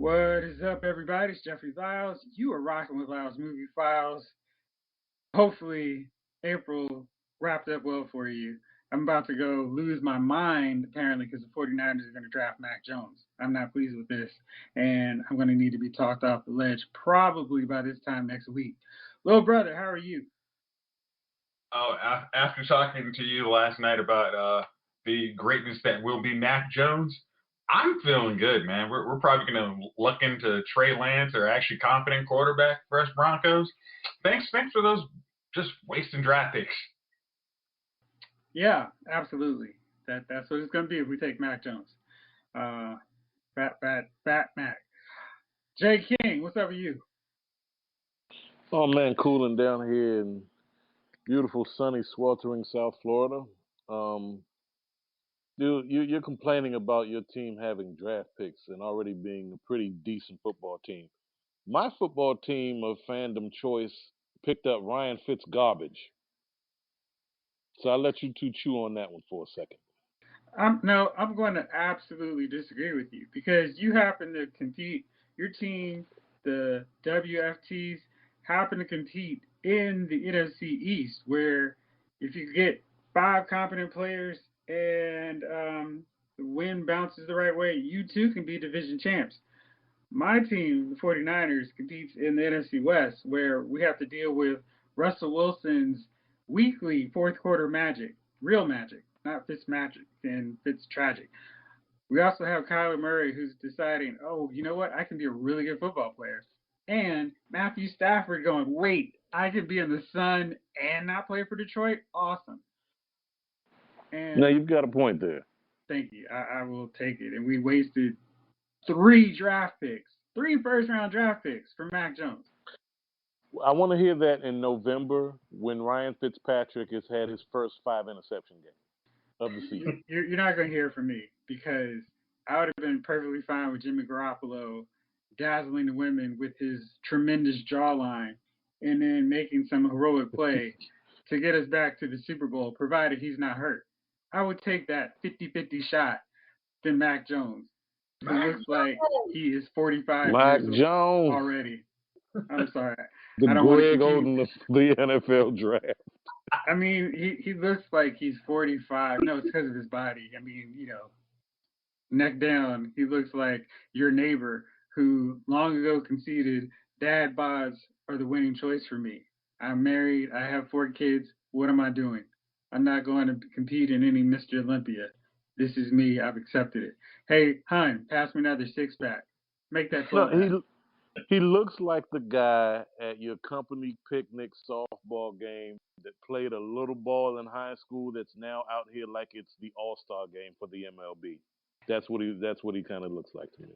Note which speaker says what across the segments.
Speaker 1: What is up, everybody? It's Jeffrey Lyles. You are rocking with Lyles Movie Files. Hopefully, April wrapped up well for you. I'm about to go lose my mind, apparently, because the 49ers are going to draft Mac Jones. I'm not pleased with this, and I'm going to need to be talked off the ledge probably by this time next week. Little brother, how are you?
Speaker 2: Oh, after talking to you last night about the greatness that will be Mac Jones, I'm feeling good, man. We're probably going to look into Trey Lance or actually competent quarterback for us Broncos. Thanks for those just wasting draft picks.
Speaker 1: Yeah, absolutely. That's what it's going to be if we take Mac Jones. Fat Mac. Jay King, what's up with you?
Speaker 3: Oh man, cooling down here in beautiful, sunny, sweltering South Florida. Um, you're complaining about your team having draft picks and already being a pretty decent football team. My football team of fandom choice picked up Ryan Fitz garbage. So I'll let you two chew on that one for a second.
Speaker 1: I'm going to absolutely disagree with you because you happen to compete. Your team, the WFTs, happen to compete in the NFC East, where if you get five competent players and the wind bounces the right way, you too can be division champs. My team, the 49ers, competes in the NFC West, where we have to deal with Russell Wilson's weekly fourth quarter magic, real magic, not Fitz magic and Fitz tragic. We also have Kyler Murray, who's deciding, oh, you know what? I can be a really good football player. And Matthew Stafford going, wait, I could be in the Sun and not play for Detroit? Awesome.
Speaker 3: And now you've got a point there.
Speaker 1: Thank you. I will take it. And we wasted 3 draft picks, 3 first-round draft picks for Mac Jones.
Speaker 3: I want to hear that in November when Ryan Fitzpatrick has had his first 5-interception game of the season.
Speaker 1: You're not going to hear from me because I would have been perfectly fine with Jimmy Garoppolo dazzling the women with his tremendous jawline and then making some heroic play to get us back to the Super Bowl, provided he's not hurt. I would take that 50-50 shot than Mac Jones. It looks like he is 45
Speaker 3: Mac
Speaker 1: years
Speaker 3: Jones
Speaker 1: already. I'm sorry.
Speaker 3: The Greg Oden of the NFL draft.
Speaker 1: I mean, he looks like he's 45. No, it's because of his body. I mean, neck down, he looks like your neighbor who long ago conceded dad bods are the winning choice for me. I'm married. I have 4 kids. What am I doing? I'm not going to compete in any Mr. Olympia. This is me. I've accepted it. Hey, hon, pass me another 6-pack. Make that 12-pack.
Speaker 3: No, he looks like the guy at your company picnic softball game that played a little ball in high school that's now out here like it's the All-Star game for the MLB. That's what he kind of looks like to me.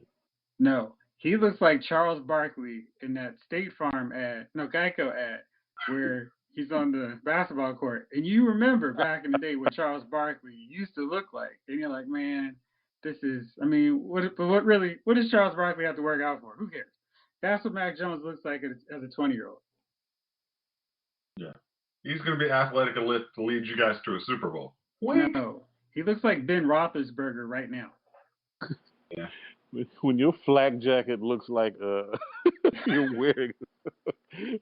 Speaker 1: No, he looks like Charles Barkley in that State Farm ad, no, Geico ad, where he's on the basketball court. And you remember back in the day what Charles Barkley used to look like. And you're like, man, this is, I mean, what does Charles Barkley have to work out for? Who cares? That's what Mac Jones looks like as a 20-year-old.
Speaker 2: Yeah. He's going to be athletic enough to lead you guys to a Super Bowl.
Speaker 1: No, he looks like Ben Roethlisberger right now.
Speaker 2: Yeah.
Speaker 3: When your flak jacket looks like you're wearing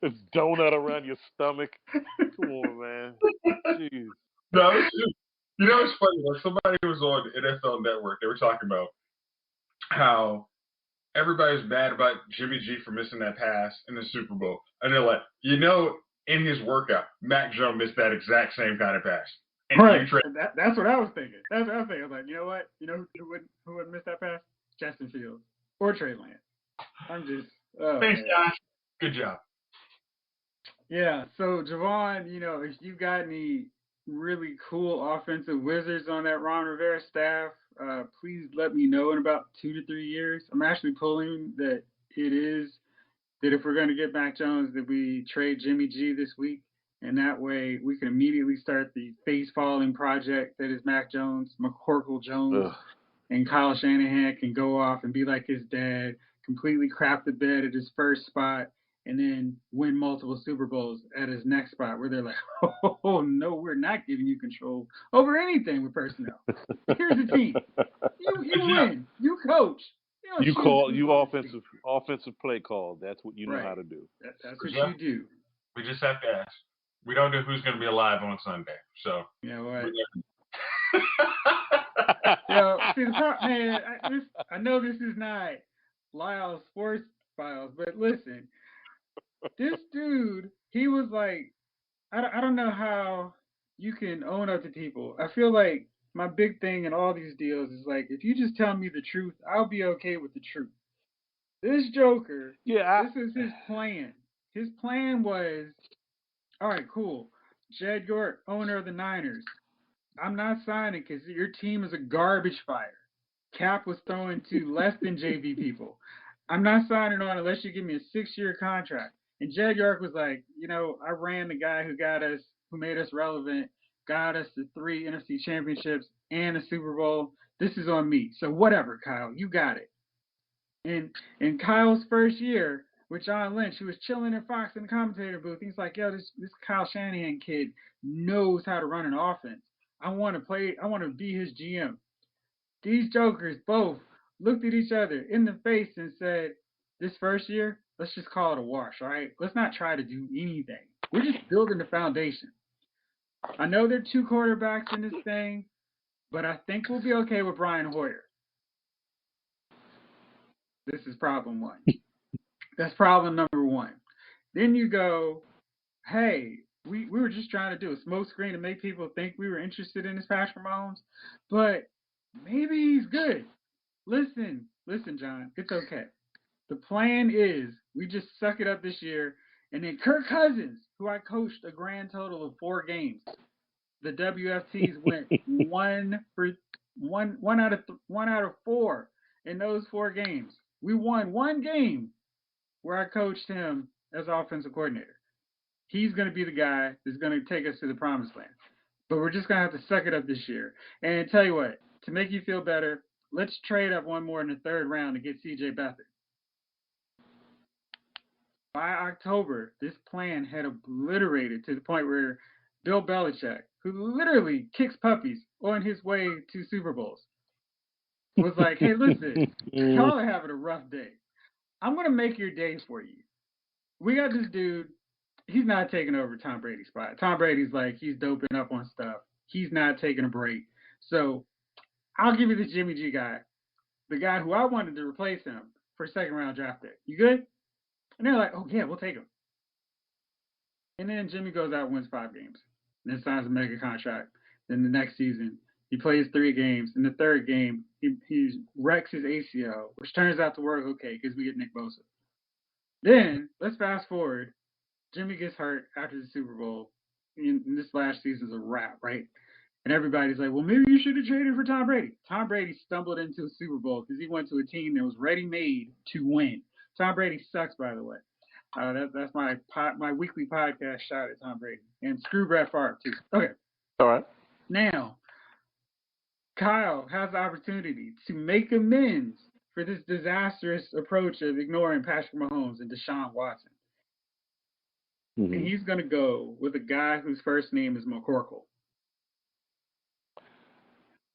Speaker 3: a donut around your stomach. Come on, man. Jeez.
Speaker 2: No, it's funny. Like somebody was on NFL Network. They were talking about how everybody's mad about Jimmy G for missing that pass in the Super Bowl. And they're like, in his workout, Mac Jones missed that exact same kind of pass. And
Speaker 1: right. That's what I was thinking. That's what I was thinking. I was like, you know what? You know who wouldn't miss that pass? Justin Fields or Trey Lance. I'm just.
Speaker 2: Thanks, guys. Good job.
Speaker 1: Yeah. So Jovon, if you've got any really cool offensive wizards on that Ron Rivera staff, please let me know in about 2 to 3 years. I'm actually pulling that if we're going to get Mac Jones, that we trade Jimmy G this week. And that way we can immediately start the face-falling project that is Mac Jones, McCorkle Jones. Ugh. And Kyle Shanahan can go off and be like his dad, completely crap the bed at his first spot, and then win multiple Super Bowls at his next spot where they're like, oh, no, we're not giving you control over anything with personnel. Here's the team. You win. You coach.
Speaker 3: You call you
Speaker 1: offensive.
Speaker 3: offensive play call. That's what you know
Speaker 1: Right.
Speaker 3: how to do.
Speaker 1: That's what you do.
Speaker 2: We just have to ask. We don't know who's going to be alive on Sunday, so.
Speaker 1: You know what? See the problem, man. I know this is not Lyle's Sports Files, but listen, this dude, he was like, I don't know how you can own up to people. I feel like my big thing in all these deals is like, if you just tell me the truth, I'll be okay with the truth. This Joker, this is his plan. His plan was, all right, cool. Jed York, owner of the Niners. I'm not signing because your team is a garbage fire. Cap was throwing to less than JV people. I'm not signing on unless you give me a 6-year contract. And Jed York was like, I ran the guy who made us relevant, got us the 3 NFC championships and a Super Bowl. This is on me. So whatever, Kyle, you got it. And in Kyle's first year with John Lynch, who was chilling in Fox in the commentator booth, he's like, yo, this Kyle Shanahan kid knows how to run an offense. I want to be his GM. These jokers both looked at each other in the face and said, this first year, let's just call it a wash, all right? Let's not try to do anything. We're just building the foundation. I know there are 2 quarterbacks in this thing, but I think we'll be okay with Brian Hoyer. This is problem 1. That's problem number 1. Then you go, hey, we were just trying to do a smokescreen to make people think we were interested in this Patrick Mahomes, but maybe he's good. Listen, John, it's okay. The plan is we just suck it up this year, and then Kirk Cousins, who I coached a grand total of 4 games, the WFTs went one out of 4 in those 4 games. We won 1 game where I coached him as offensive coordinator. He's going to be the guy that's going to take us to the promised land. But we're just going to have to suck it up this year. And tell you what, to make you feel better, let's trade up 1 more in the 3rd round to get C.J. Beathard. By October, this plan had obliterated to the point where Bill Belichick, who literally kicks puppies on his way to Super Bowls, was like, hey, listen, y'all are having a rough day. I'm going to make your day for you. We got this dude. He's not taking over Tom Brady's spot. Tom Brady's like, he's doping up on stuff. He's not taking a break. So I'll give you this Jimmy G guy, the guy who I wanted to replace him for a 2nd-round draft pick. You good? And they're like, oh, yeah, we'll take him. And then Jimmy goes out and wins 5 games. And then signs a mega contract. Then the next season, he plays 3 games. In the 3rd game, he wrecks his ACL, which turns out to work okay because we get Nick Bosa. Then, let's fast forward. Jimmy gets hurt after the Super Bowl. And this last season's a wrap, right? And everybody's like, well, maybe you should have traded for Tom Brady. Tom Brady stumbled into a Super Bowl because he went to a team that was ready-made to win. Tom Brady sucks, by the way. That's my weekly podcast shot at Tom Brady. And screw Brett Favre, too. Okay.
Speaker 3: All right.
Speaker 1: Now, Kyle has the opportunity to make amends for this disastrous approach of ignoring Patrick Mahomes and Deshaun Watson. Mm-hmm. And he's going to go with a guy whose first name is McCorkle.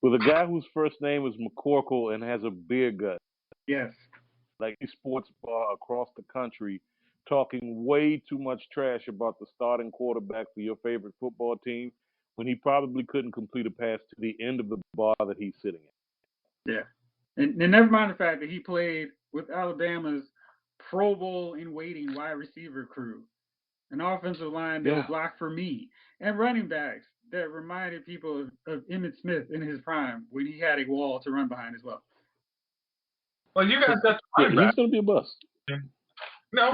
Speaker 3: With a guy whose first name is McCorkle and has a beer gut.
Speaker 1: Yes.
Speaker 3: Like a sports bar across the country talking way too much trash about the starting quarterback for your favorite football team when he probably couldn't complete a pass to the end of the bar that he's sitting in.
Speaker 1: Yeah. And never mind the fact that he played with Alabama's Pro Bowl in waiting wide receiver crew, an offensive line that would block for me, and running backs that reminded people of Emmitt Smith in his prime when he had a wall to run behind as well.
Speaker 2: Well, you guys got to
Speaker 3: he's going to be a bust.
Speaker 2: No,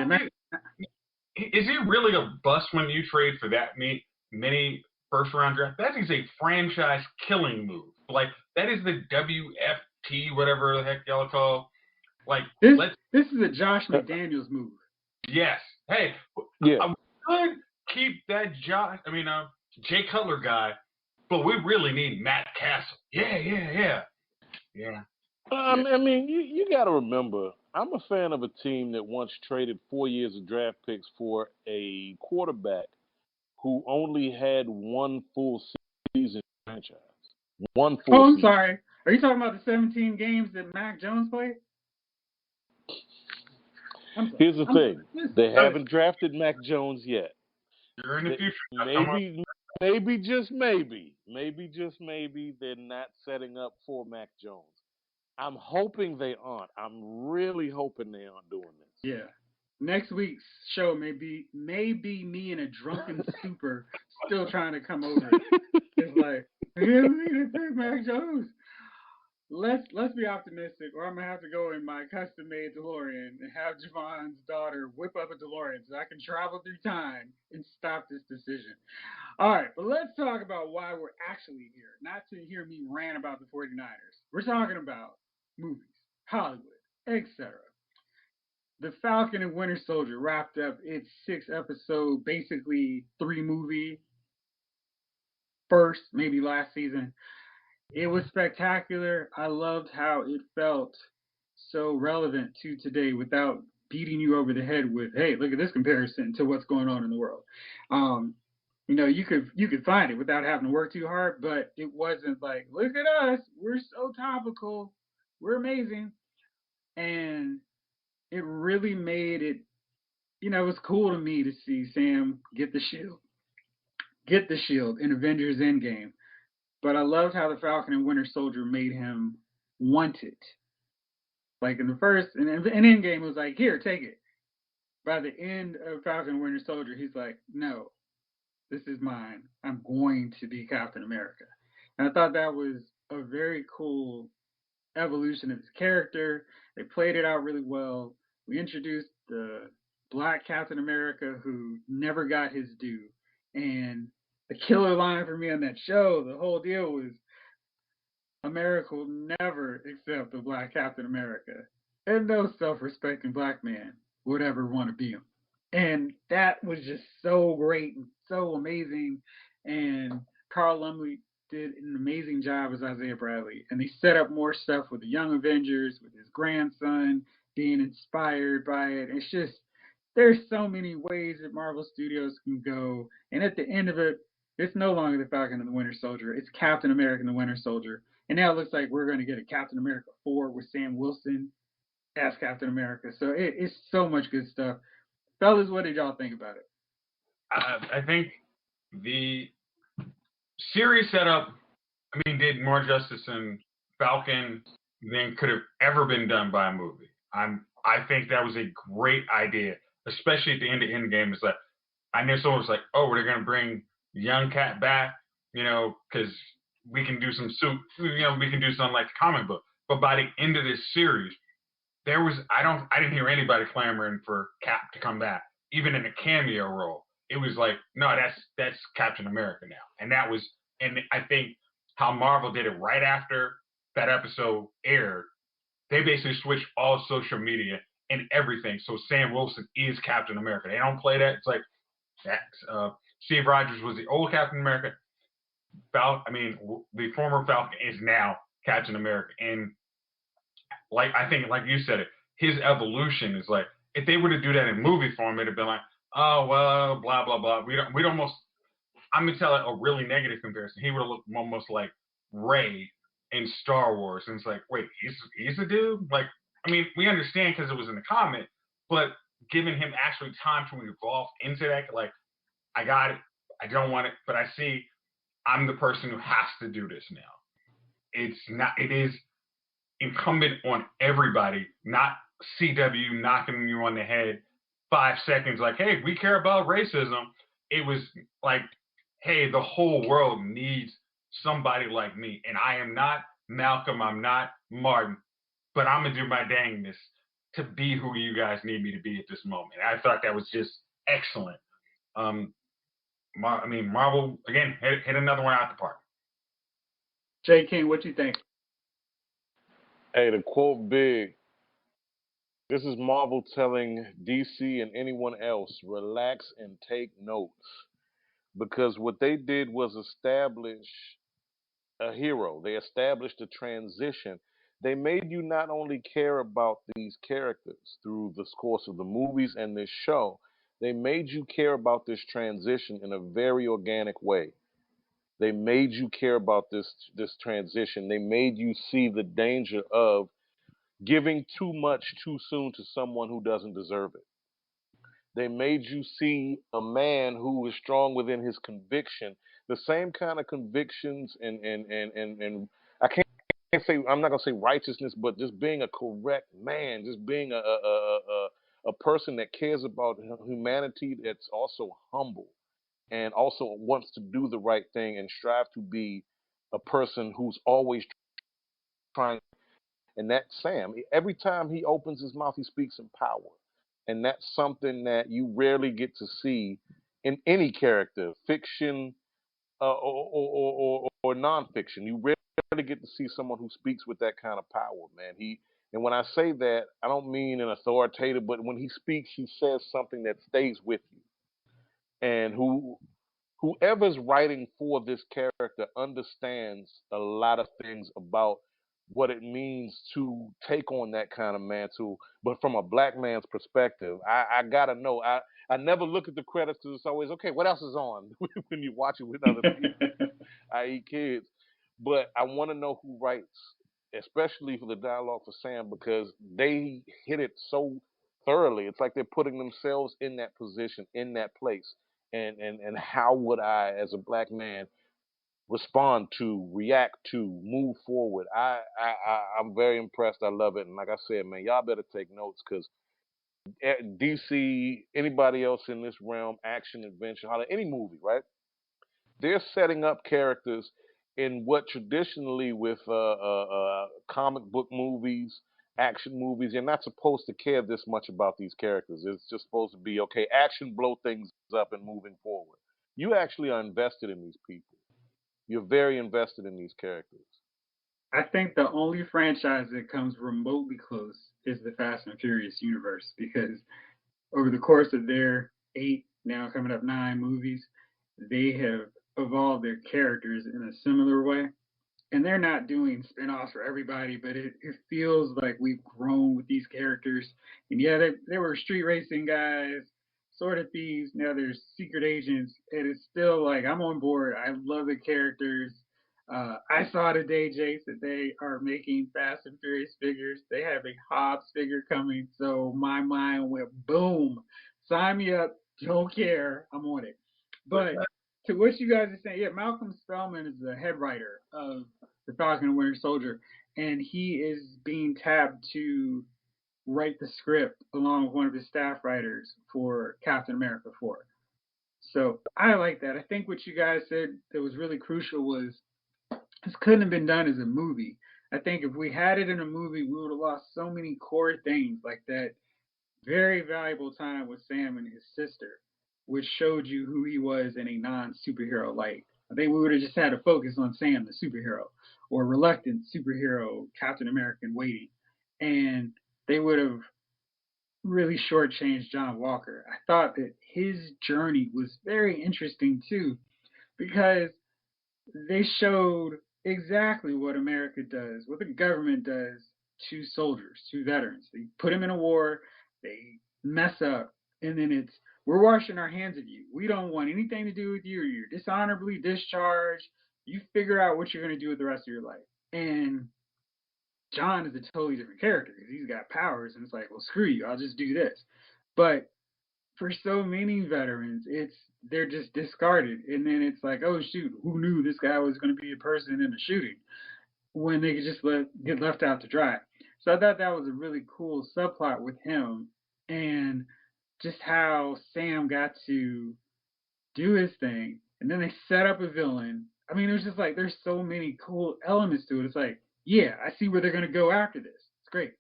Speaker 2: is he really a bust when you trade for that many first-round draft? That is a franchise-killing move. Like, that is the WFT, whatever the heck y'all call. Like,
Speaker 1: this is a Josh McDaniels move.
Speaker 2: Yes. Hey, I could keep that Jay Cutler guy, but we really need Matt Castle. Yeah.
Speaker 3: I mean, you got to remember, I'm a fan of a team that once traded 4 years of draft picks for a quarterback who only had 1 full season franchise. 1 full season.
Speaker 1: I'm sorry. Are you talking about the 17 games that Mac Jones played?
Speaker 3: Here's the thing: they haven't drafted Mac Jones yet.
Speaker 2: You're in the future.
Speaker 3: Maybe just maybe, they're not setting up for Mac Jones. I'm hoping they aren't. I'm really hoping they aren't doing this.
Speaker 1: Yeah. Next week's show may be me in a drunken stupor, still trying to come over it. It's like, yeah, we need to take Mac Jones. Let's be optimistic, or I'm gonna have to go in my custom-made DeLorean and have Jovon's daughter whip up a DeLorean so I can travel through time and stop this decision. All right, but let's talk about why we're actually here, not to hear me rant about the 49ers. We're talking about movies, Hollywood, etc. The Falcon and Winter Soldier wrapped up its 6-episode, basically 3-movie first, maybe last season. It was spectacular. I loved how it felt so relevant to today without beating you over the head with, hey, look at this comparison to what's going on in the world. You could find it without having to work too hard, but it wasn't like, look at us, we're so topical, we're amazing. And it really made it, it was cool to me to see Sam get the shield in Avengers Endgame. But I loved how the Falcon and Winter Soldier made him want it. Like in the first, and in Endgame, it was like, here, take it. By the end of Falcon and Winter Soldier, he's like, no, this is mine. I'm going to be Captain America. And I thought that was a very cool evolution of his character. They played it out really well. We introduced the Black Captain America who never got his due. And the killer line for me on that show, the whole deal was, America will never accept the Black Captain America. And no self-respecting black man would ever want to be him. And that was just so great and so amazing. And Carl Lumley did an amazing job as Isaiah Bradley. And they set up more stuff with the Young Avengers, with his grandson being inspired by it. It's just, there's so many ways that Marvel Studios can go. And at the end of it, it's no longer the Falcon and the Winter Soldier. It's Captain America and the Winter Soldier. And now it looks like we're going to get a Captain America 4 with Sam Wilson as Captain America. So it's so much good stuff. Fellas, what did y'all think about it?
Speaker 2: I think the series setup, did more justice in Falcon than could have ever been done by a movie. I think that was a great idea, especially at the end of Endgame. It's like, I knew someone was like, oh, they're going to bring young Cap back, because we can do some we can do something like the comic book. But by the end of this series, I didn't hear anybody clamoring for Cap to come back, even in a cameo role. It was like, no, that's Captain America now. And I think how Marvel did it right after that episode aired, they basically switched all social media and everything. So Sam Wilson is Captain America. They don't play that. It's like, Steve Rogers was the old Captain America. The former Falcon is now Captain America. And I think you said it, his evolution is like, if they were to do that in movie form, it'd have been like, oh, well, blah, blah, blah. We'd almost, I'm going to tell it a really negative comparison. He would have looked almost like Rey in Star Wars. And it's like, wait, he's a dude? We understand because it was in the comic, but giving him actually time to evolve into that, I got it. I don't want it, but I see I'm the person who has to do this now. It is incumbent on everybody, not CW knocking you on the head 5 seconds like, hey, we care about racism. It was like, hey, the whole world needs somebody like me. And I am not Malcolm, I'm not Martin, but I'm going to do my dangness to be who you guys need me to be at this moment. I thought that was just excellent. Marvel, again, hit another one out the park.
Speaker 1: J. King, what you think?
Speaker 3: Hey, to quote Big, this is Marvel telling DC and anyone else, relax and take notes. Because what they did was establish a hero. They established a transition. They made you not only care about these characters through the course of the movies and this show, they made you care about this transition in a very organic way. They made you care about this transition. They made you see the danger of giving too much too soon to someone who doesn't deserve it. They made you see a man who is strong within his conviction, the same kind of convictions and I can't say, I'm not gonna say righteousness, but just being a correct man, just being a person that cares about humanity, that's also humble and also wants to do the right thing and strive to be a person who's always trying. And that Sam, every time he opens his mouth, he speaks in power. And that's something that you rarely get to see in any character, fiction or nonfiction. You rarely get to see someone who speaks with that kind of power, man. And when I say that, I don't mean an authoritative, but when he speaks, he says something that stays with you. And whoever's writing for this character understands a lot of things about what it means to take on that kind of mantle. But from a black man's perspective, I gotta know. I never look at the credits because it's always okay. What else is on when you watch it with other people, i.e., kids? But I want to know who writes, especially for the dialogue for Sam, because they hit it so thoroughly. It's like they're putting themselves in that position, in that place. And how would I, as a black man, respond to, react to, move forward? I'm very impressed. I love it. And like I said, man, y'all better take notes because DC, anybody else in this realm, action, adventure, any movie, right? They're setting up characters in what traditionally with comic book movies, action movies, you're not supposed to care this much about these characters. It's just supposed to be okay, action, blow things up, and moving forward. You actually are invested in these people. You're very invested in these characters.
Speaker 1: I think the only franchise that comes remotely close is the Fast and Furious universe because over the course of their 8, now coming up 9 movies, they have evolved their characters in a similar way. And they're not doing spin-offs for everybody, but it feels like we've grown with these characters. And yeah, they were street racing guys, sort of thieves. Now there's secret agents, and it's still like I'm on board. I love the characters. I saw today, Jayce, that they are making Fast and Furious figures. They have a Hobbs figure coming, so my mind went boom. Sign me up. Don't care. I'm on it. But to what you guys are saying, yeah, Malcolm Spellman is the head writer of the Falcon and Winter Soldier, and he is being tapped to write the script along with one of his staff writers for Captain America 4. So I like that. I think what you guys said that was really crucial was this couldn't have been done as a movie. I think if we had it in a movie, we would have lost so many core things like that very valuable time with Sam and his sister, which showed you who he was in a non superhero light. I think we would have just had to focus on Sam, the superhero, or reluctant superhero Captain America in waiting. And they would have really shortchanged John Walker. I thought that his journey was very interesting too, because they showed exactly what America does, what the government does to soldiers, to veterans. They put them in a war, they mess up, and then it's we're washing our hands of you. We don't want anything to do with you. You're dishonorably discharged. You figure out what you're going to do with the rest of your life. And John is a totally different character because he's got powers, and it's like, well, screw you. I'll just do this. But for so many veterans, it's they're just discarded, and then it's like, oh shoot, who knew this guy was going to be a person in a shooting when they could just get left out to dry. So I thought that was a really cool subplot with him, and just how Sam got to do his thing, and then they set up a villain. I mean, it was just like there's so many cool elements to it. It's like, yeah, I see where they're going to go after this. It's great.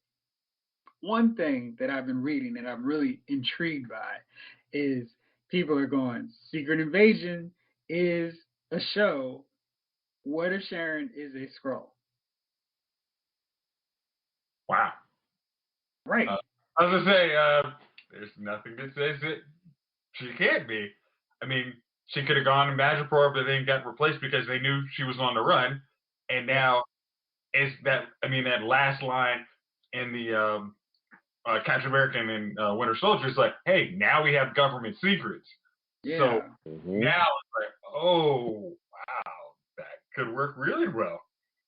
Speaker 1: One thing that I've been reading that I'm really intrigued by is people are going, Secret Invasion is a show. What if Sharon is a Skrull?
Speaker 2: Wow.
Speaker 1: Right.
Speaker 2: I was gonna say, there's nothing that says that she can't be. I mean, she could have gone in Madripoor, but then got replaced because they knew she was on the run. And now, is that? I mean, that last line in the Captain America and Winter Soldier is like, hey, now we have government secrets.
Speaker 1: Yeah.
Speaker 2: So now it's like, oh wow, that could work really well.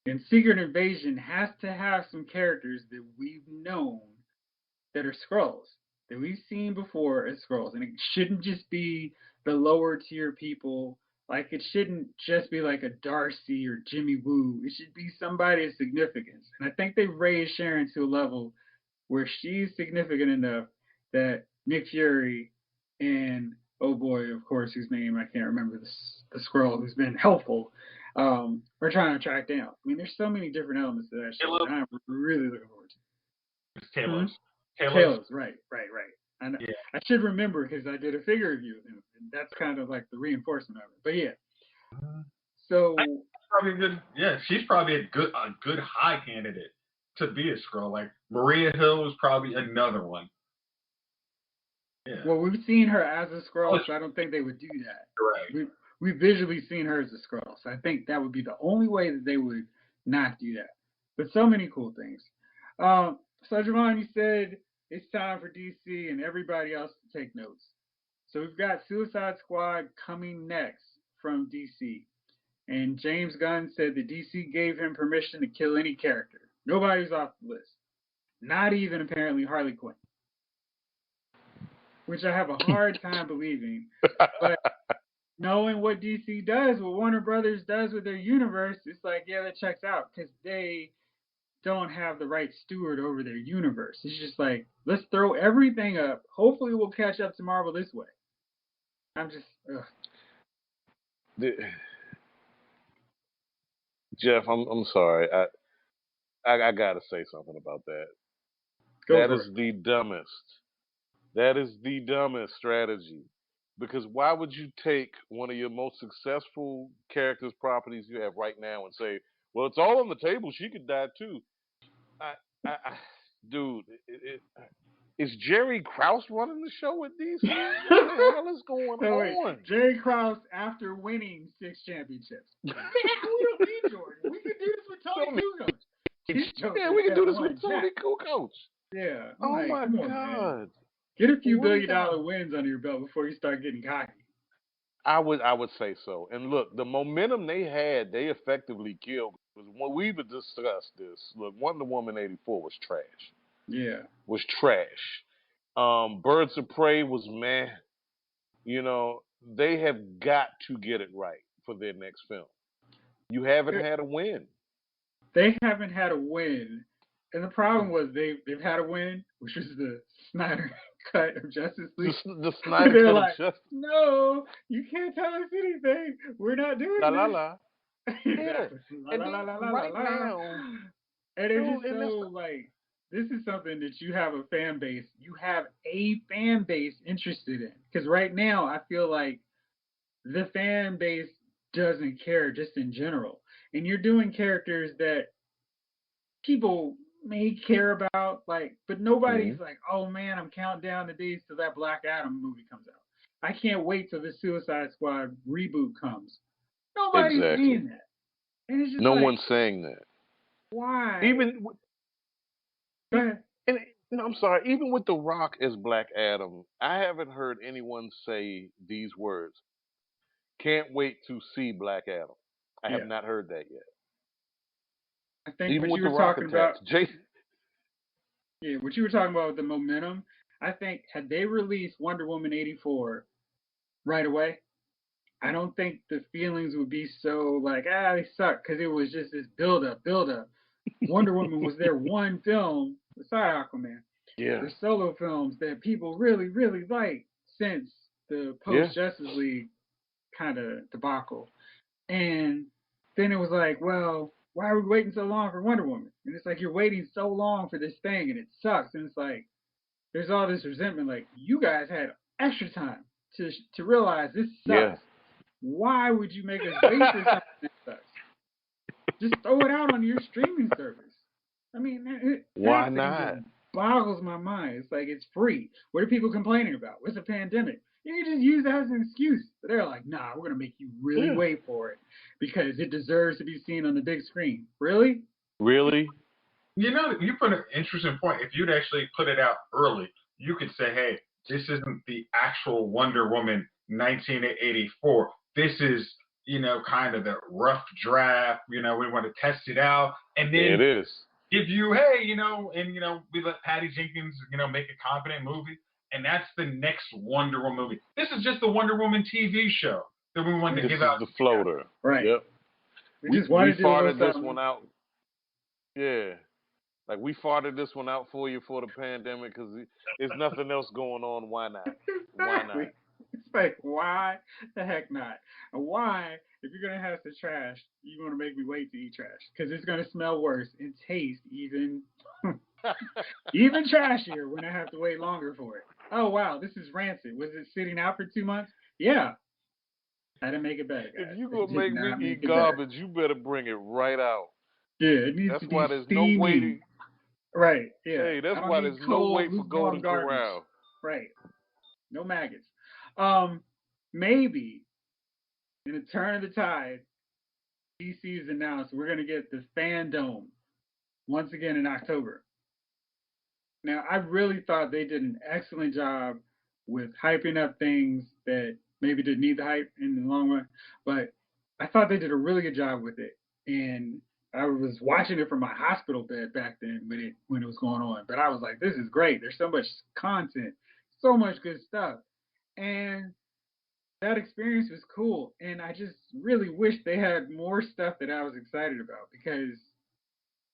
Speaker 1: And Secret Invasion has to have some characters that we've known that are Skrulls, that we've seen before as Skrulls. And it shouldn't just be the lower tier people. Like, it shouldn't just be like a Darcy or Jimmy Woo. It should be somebody of significance. And I think they've raised Sharon to a level where she's significant enough that Nick Fury and, oh boy, of course, whose name I can't remember, the Skrull who's been helpful, are trying to track down. I mean, there's so many different elements to that show that I'm really looking forward to.
Speaker 2: It's Talos.
Speaker 1: Talos, right. And
Speaker 2: Yeah.
Speaker 1: I should remember because I did a figure review of him, and that's kind of like the reinforcement of it. But yeah, so
Speaker 2: Probably good. Yeah, she's probably a good high candidate to be a Skrull. Like Maria Hill is probably another one. Yeah.
Speaker 1: Well, we've seen her as a Skrull, so I don't think they would do that.
Speaker 2: Right.
Speaker 1: We've visually seen her as a Skrull, so I think that would be the only way that they would not do that. But so many cool things. So Jovon, you said it's time for DC and everybody else to take notes. So we've got Suicide Squad coming next from DC. And James Gunn said that DC gave him permission to kill any character. Nobody's off the list. Not even apparently Harley Quinn. Which I have a hard time believing. But knowing what DC does, what Warner Brothers does with their universe, it's like, yeah, that checks out. Because they don't have the right steward over their universe. It's just like, let's throw everything up. Hopefully we'll catch up to Marvel this way. I'm just,
Speaker 3: Jeff, I'm sorry. I gotta say something about that. That is the dumbest. That is the dumbest strategy. Because why would you take one of your most successful characters' properties you have right now and say, well, it's all on the table. She could die too. Dude, is Jerry Krause running the show with DC? What the hell is going on?
Speaker 1: Jerry Krause after winning 6 championships. Man, we don't need Jordan. We can do this with Tony Kukoc.
Speaker 3: Yeah, we can do this with Tony Kukoc.
Speaker 1: Yeah.
Speaker 3: Oh my God.
Speaker 1: Man. Get a few $1 billion wins under your belt before you start getting cocky.
Speaker 3: I would say so. And look, the momentum they had, they effectively killed. When we've discussed this, look, Wonder Woman 84 was trash.
Speaker 1: Yeah.
Speaker 3: Was trash. Birds of Prey was meh. You know, they have got to get it right for their next film. You haven't had a win.
Speaker 1: They haven't had a win. And the problem was they've had a win, which is the Snyder cut of Justice League.
Speaker 3: The Snyder cut
Speaker 1: like,
Speaker 3: of Justice League.
Speaker 1: No, you can't tell us anything. We're not doing
Speaker 3: la,
Speaker 1: this.
Speaker 3: La la
Speaker 1: yeah.
Speaker 3: And then right now.
Speaker 1: And it's just so like, this is something that you have a fan base. You have a fan base interested in. Because right now, I feel like the fan base doesn't care just in general. And you're doing characters that people may care about, like, but nobody's like, oh man, I'm counting down the days till that Black Adam movie comes out. I can't wait till the Suicide Squad reboot comes. Nobody's saying that. And it's just
Speaker 3: no one's saying that.
Speaker 1: Why?
Speaker 3: Even
Speaker 1: Go ahead.
Speaker 3: And I'm sorry, even with The Rock as Black Adam, I haven't heard anyone say these words. Can't wait to see Black Adam. I have not heard that yet.
Speaker 1: I think
Speaker 3: even
Speaker 1: what
Speaker 3: with
Speaker 1: you were talking about,
Speaker 3: yeah,
Speaker 1: what you were talking about with the momentum, I think had they released Wonder Woman 84 right away, I don't think the feelings would be so like, they suck, because it was just this build up. Wonder Woman was their one film, besides Aquaman.
Speaker 3: Yeah.
Speaker 1: The solo films that people really, really like since the post-Justice League kind of debacle. And then it was like, well, why are we waiting so long for Wonder Woman? And it's like, you're waiting so long for this thing, and it sucks. And it's like, there's all this resentment. Like, you guys had extra time to realize this sucks.
Speaker 3: Yeah.
Speaker 1: Why would you make us wait for something that sucks? Just throw it out on your streaming service. I mean,
Speaker 3: why not?
Speaker 1: Boggles my mind. It's like, it's free. What are people complaining about? What's a pandemic? You can just use that as an excuse. But they're like, nah, we're going to make you really wait for it because it deserves to be seen on the big screen. Really?
Speaker 3: Really?
Speaker 2: You know, you put an interesting point. If you'd actually put it out early, you could say, hey, this isn't the actual Wonder Woman 1984. This is, you know, kind of the rough draft. You know, we want to test it out. And then
Speaker 3: it is.
Speaker 2: give you, hey, and we let Patty Jenkins, make a competent movie, and that's the next Wonder Woman movie. This is just the Wonder Woman TV show that we wanted to
Speaker 3: This
Speaker 2: give
Speaker 3: is
Speaker 2: out.
Speaker 3: the floater.
Speaker 1: Right.
Speaker 3: Yep.
Speaker 1: We just wanted to do a
Speaker 3: farted
Speaker 1: little
Speaker 3: this
Speaker 1: something.
Speaker 3: one out. Yeah. Like, we farted this one out for you for the pandemic because there's nothing else going on. Why not? Why not?
Speaker 1: It's like, why the heck not? And why, if you're going to have some trash, you're going to make me wait to eat trash? Because it's going to smell worse and taste even even trashier when I have to wait longer for it. Oh, wow, this is rancid. Was it sitting out for 2 months? Yeah. I didn't make it better, guys.
Speaker 3: If you're going to make me eat garbage, you better bring it right out.
Speaker 1: Yeah, it needs to be
Speaker 3: why there's
Speaker 1: steamy.
Speaker 3: no waiting.
Speaker 1: Right, yeah.
Speaker 3: Hey, that's why there's no wait for Golden
Speaker 1: garbage.
Speaker 3: Corral.
Speaker 1: Right. No maggots. Maybe in a turn of the tide, DC has announced we're going to get the FanDome once again in October. Now, I really thought they did an excellent job with hyping up things that maybe didn't need the hype in the long run, but I thought they did a really good job with it. And I was watching it from my hospital bed back then when it was going on. But I was like, this is great. There's so much content, so much good stuff. And that experience was cool. And I just really wish they had more stuff that I was excited about, because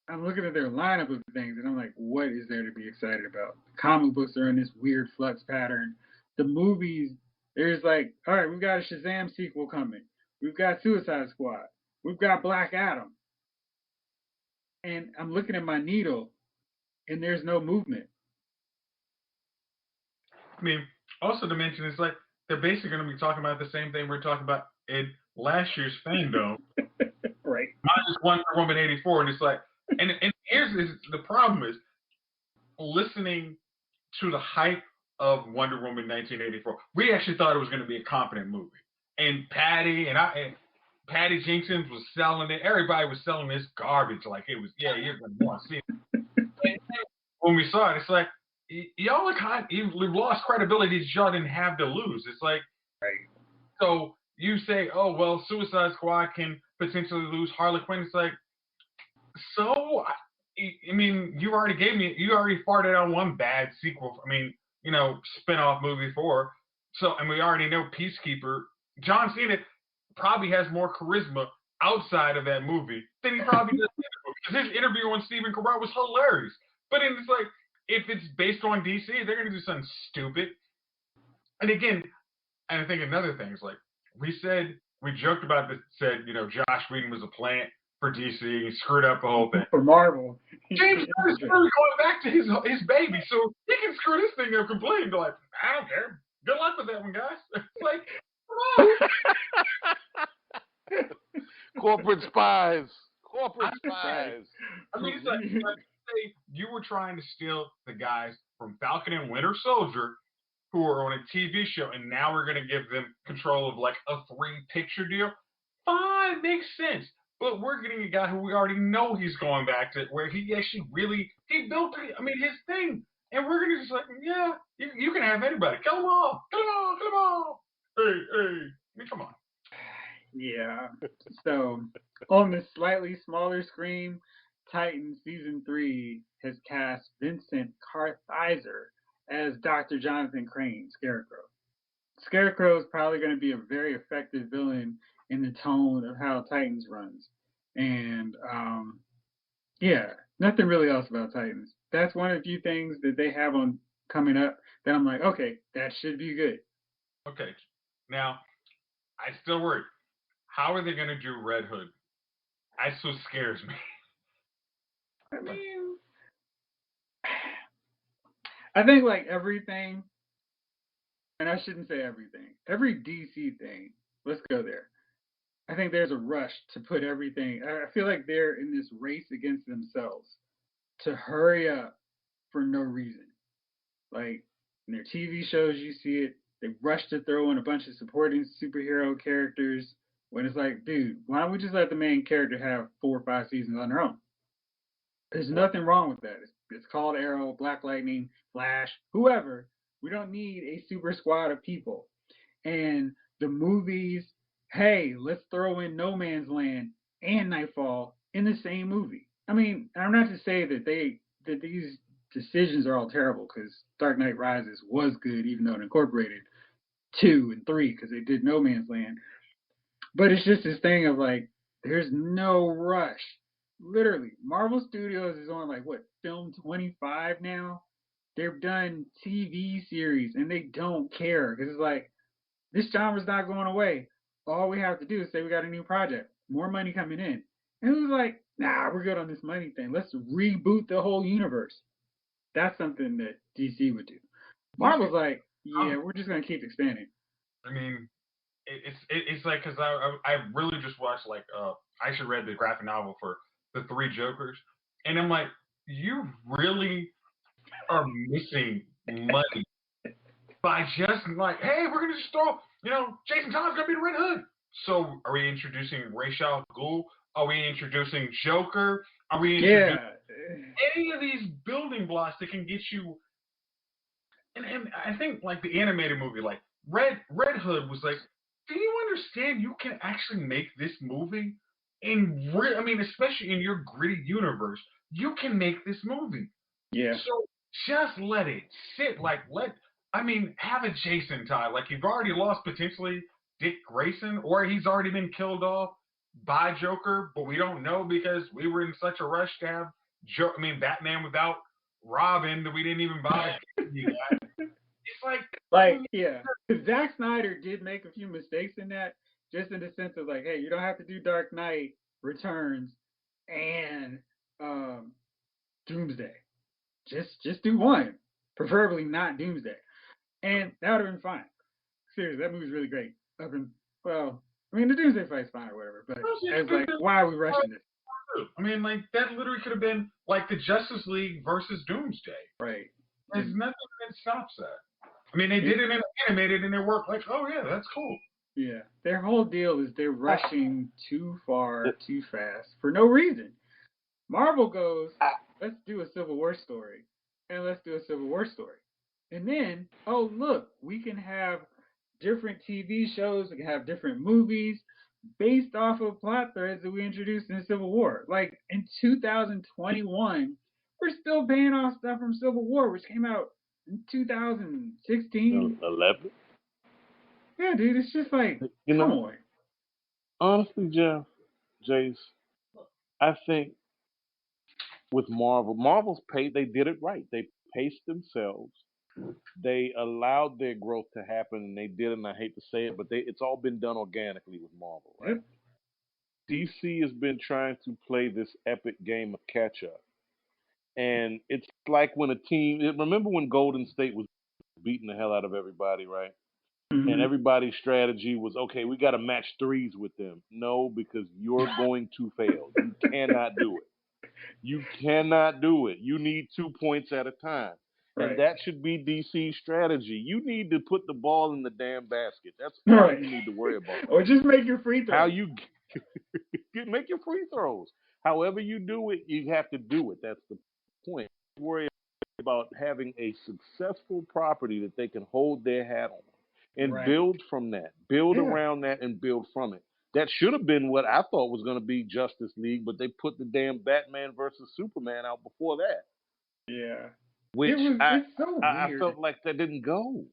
Speaker 1: I'm looking at their lineup of things and I'm like, what is there to be excited about? The comic books are in this weird flux pattern. The movies, there's like, all right, we've got a Shazam sequel coming. We've got Suicide Squad. We've got Black Adam. And I'm looking at my needle and there's no movement.
Speaker 2: I mean, also to mention, it's like they're basically going to be talking about the same thing we're talking about in last year's FanDome.
Speaker 1: Right.
Speaker 2: Minus Wonder Woman 84. And it's like, and here's the problem is listening to the hype of Wonder Woman 1984. We actually thought it was going to be a competent movie. And Patty Jenkins was selling it. Everybody was selling this garbage like it was, yeah, you're going to want to see it. And when we saw it, it's like, y'all you've lost credibility that y'all didn't have to lose. It's like,
Speaker 1: right.
Speaker 2: So you say, oh, well, Suicide Squad can potentially lose Harley Quinn. It's like, so, I mean, you already farted out one bad sequel. I mean, spinoff movie for. So, and we already know Peacekeeper. John Cena probably has more charisma outside of that movie than he probably does in the movie. Because his interview on Stephen Carell was hilarious. But it's like, if it's based on DC, they're going to do something stupid. And again, and I think another thing is like, we joked about this, said, Josh Whedon was a plant for DC. He screwed up the whole thing.
Speaker 1: For Marvel.
Speaker 2: James Gunn is really going back to his baby, so he can screw this thing up completely and be like, I don't care. Good luck with that one, guys. It's like, come on.
Speaker 3: Corporate spies.
Speaker 2: I mean, it's like, say you were trying to steal the guys from Falcon and Winter Soldier who are on a TV show, and now we're going to give them control of like a 3-picture deal. Fine, makes sense. But we're getting a guy who we already know he's going back to, where he actually he built his thing. And we're going to just like, yeah, you can have anybody. Kill them all. Hey, I mean, come on.
Speaker 1: Yeah. So, on the slightly smaller screen, Titans Season 3 has cast Vincent Kartheiser as Dr. Jonathan Crane, Scarecrow. Scarecrow is probably going to be a very effective villain in the tone of how Titans runs. And, yeah, nothing really else about Titans. That's one of the few things that they have on coming up that I'm like, okay, that should be good.
Speaker 2: Okay. Now, I still worry. How are they going to do Red Hood? That's what scares me.
Speaker 1: I mean, I think like everything, and I shouldn't say everything, every DC thing, let's go there. I think there's a rush to put everything. I feel like they're in this race against themselves to hurry up for no reason. Like in their TV shows, you see it. They rush to throw in a bunch of supporting superhero characters when it's like, dude, why don't we just let the main character have 4 or 5 seasons on their own? There's nothing wrong with that. It's called Arrow, Black Lightning, Flash, whoever. We don't need a super squad of people. And the movies, hey, let's throw in No Man's Land and Nightfall in the same movie. I mean, I'm not to say that these decisions are all terrible because Dark Knight Rises was good, even though it incorporated 2 and 3 because they did No Man's Land. But it's just this thing of like, there's no rush. Literally, Marvel Studios is on like what film 25 now. They've done TV series and they don't care because it's like this genre's not going away. All we have to do is say we got a new project, more money coming in. And it was like, nah, we're good on this money thing. Let's reboot the whole universe. That's something that DC would do. Marvel's like, yeah, we're just gonna keep expanding.
Speaker 2: I mean, it's like because I really just watched like I should read the graphic novel for the Three Jokers, and I'm like, you really are missing money by just like, hey, we're gonna just throw, Jason Todd's gonna be the Red Hood. So are we introducing Ra's al Ghul? Are we introducing Joker? Are we introducing any of these building blocks that can get you? And I think like the animated movie, like Red Hood was like, do you understand you can actually make this movie? I mean, especially in your gritty universe, you can make this movie.
Speaker 1: Yeah.
Speaker 2: So just let it sit. Have a Jayce and I. Like you've already lost potentially Dick Grayson, or he's already been killed off by Joker, but we don't know because we were in such a rush to have Batman without Robin that we didn't even bother to do that. It's
Speaker 1: like yeah. Zack Snyder did make a few mistakes in that, just in the sense of like, hey, you don't have to do Dark Knight Returns and Doomsday. Just do one, preferably not Doomsday, and that would have been fine. Seriously, that movie's really great. The Doomsday fight's fine or whatever, but it's like, why are we rushing this?
Speaker 2: I mean, like that literally could have been like the Justice League versus Doomsday.
Speaker 1: Right.
Speaker 2: There's nothing that stops that. I mean, they did it in animated and it worked. Like, oh yeah, that's cool.
Speaker 1: Yeah, their whole deal is they're rushing too far, too fast for no reason. Marvel goes, let's do a Civil War story, and let's do a Civil War story, and then oh look, we can have different TV shows, we can have different movies based off of plot threads that we introduced in Civil War. Like in 2021, we're still paying off stuff from Civil War, which came out in 2016.
Speaker 3: 11.
Speaker 1: Yeah, dude, it's just like, come on.
Speaker 3: Honestly, Jayce, I think with Marvel's pace, they did it right. They paced themselves. They allowed their growth to happen, and they did it. And I hate to say it, but it's all been done organically with Marvel, right? Yep. DC has been trying to play this epic game of catch up, and it's like when a team. Remember when Golden State was beating the hell out of everybody, right? Mm-hmm. And everybody's strategy was, okay, we got to match threes with them. No, because you're going to fail. You cannot do it. You cannot do it. You need 2 points at a time. Right. And that should be DC's strategy. You need to put the ball in the damn basket. That's all right. You need to worry about.
Speaker 1: Or just make your free throws.
Speaker 3: How you make your free throws. However you do it, you have to do it. That's the point. Worry about having a successful property that they can hold their hat on. And build from that, build around that, and build from it. That should have been what I thought was going to be Justice League, but they put the damn Batman versus Superman out before that.
Speaker 1: Yeah.
Speaker 3: Which
Speaker 1: it's so
Speaker 3: I felt like that didn't go.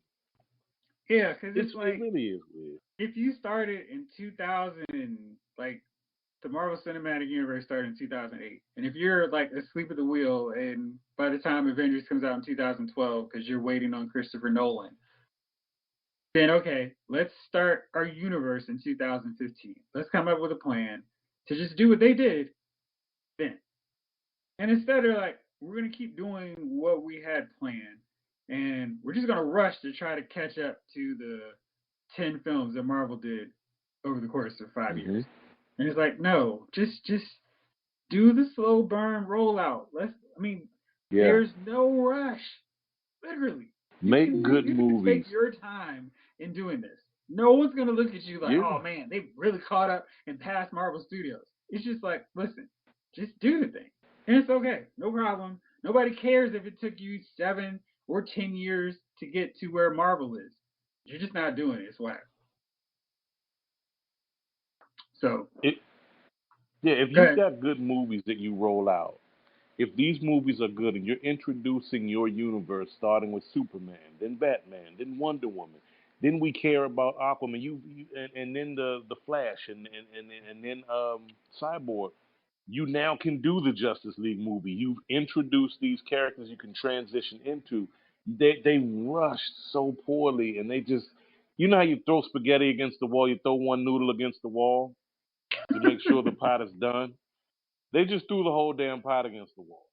Speaker 1: Yeah, because it's like,
Speaker 3: it really is weird.
Speaker 1: If you started in 2000, like the Marvel Cinematic Universe started in 2008, and if you're like asleep at the wheel, and by the time Avengers comes out in 2012, because you're waiting on Christopher Nolan, then okay, let's start our universe in 2015. Let's come up with a plan to just do what they did then. And instead of like, we're going to keep doing what we had planned, and we're just going to rush to try to catch up to the 10 films that Marvel did over the course of 5 years. And it's like, no, just do the slow burn rollout. There's no rush. Literally.
Speaker 3: Make good movies.
Speaker 1: Take your time in doing this. No one's going to look at you like, oh man, they really caught up and passed Marvel Studios. It's just like, listen, just do the thing. And it's okay. No problem. Nobody cares if it took you 7 or 10 years to get to where Marvel is. You're just not doing it. It's whack. So.
Speaker 3: Yeah, if
Speaker 1: Go
Speaker 3: you've
Speaker 1: ahead.
Speaker 3: got good movies that you roll out, if these movies are good and you're introducing your universe, starting with Superman, then Batman, then Wonder Woman, then we care about Aquaman, and then the Flash, and then Cyborg. You now can do the Justice League movie. You've introduced these characters you can transition into. They rushed so poorly, and they just, you know how you throw spaghetti against the wall, you throw one noodle against the wall to make sure the pot is done. They just threw the whole damn pot against the wall.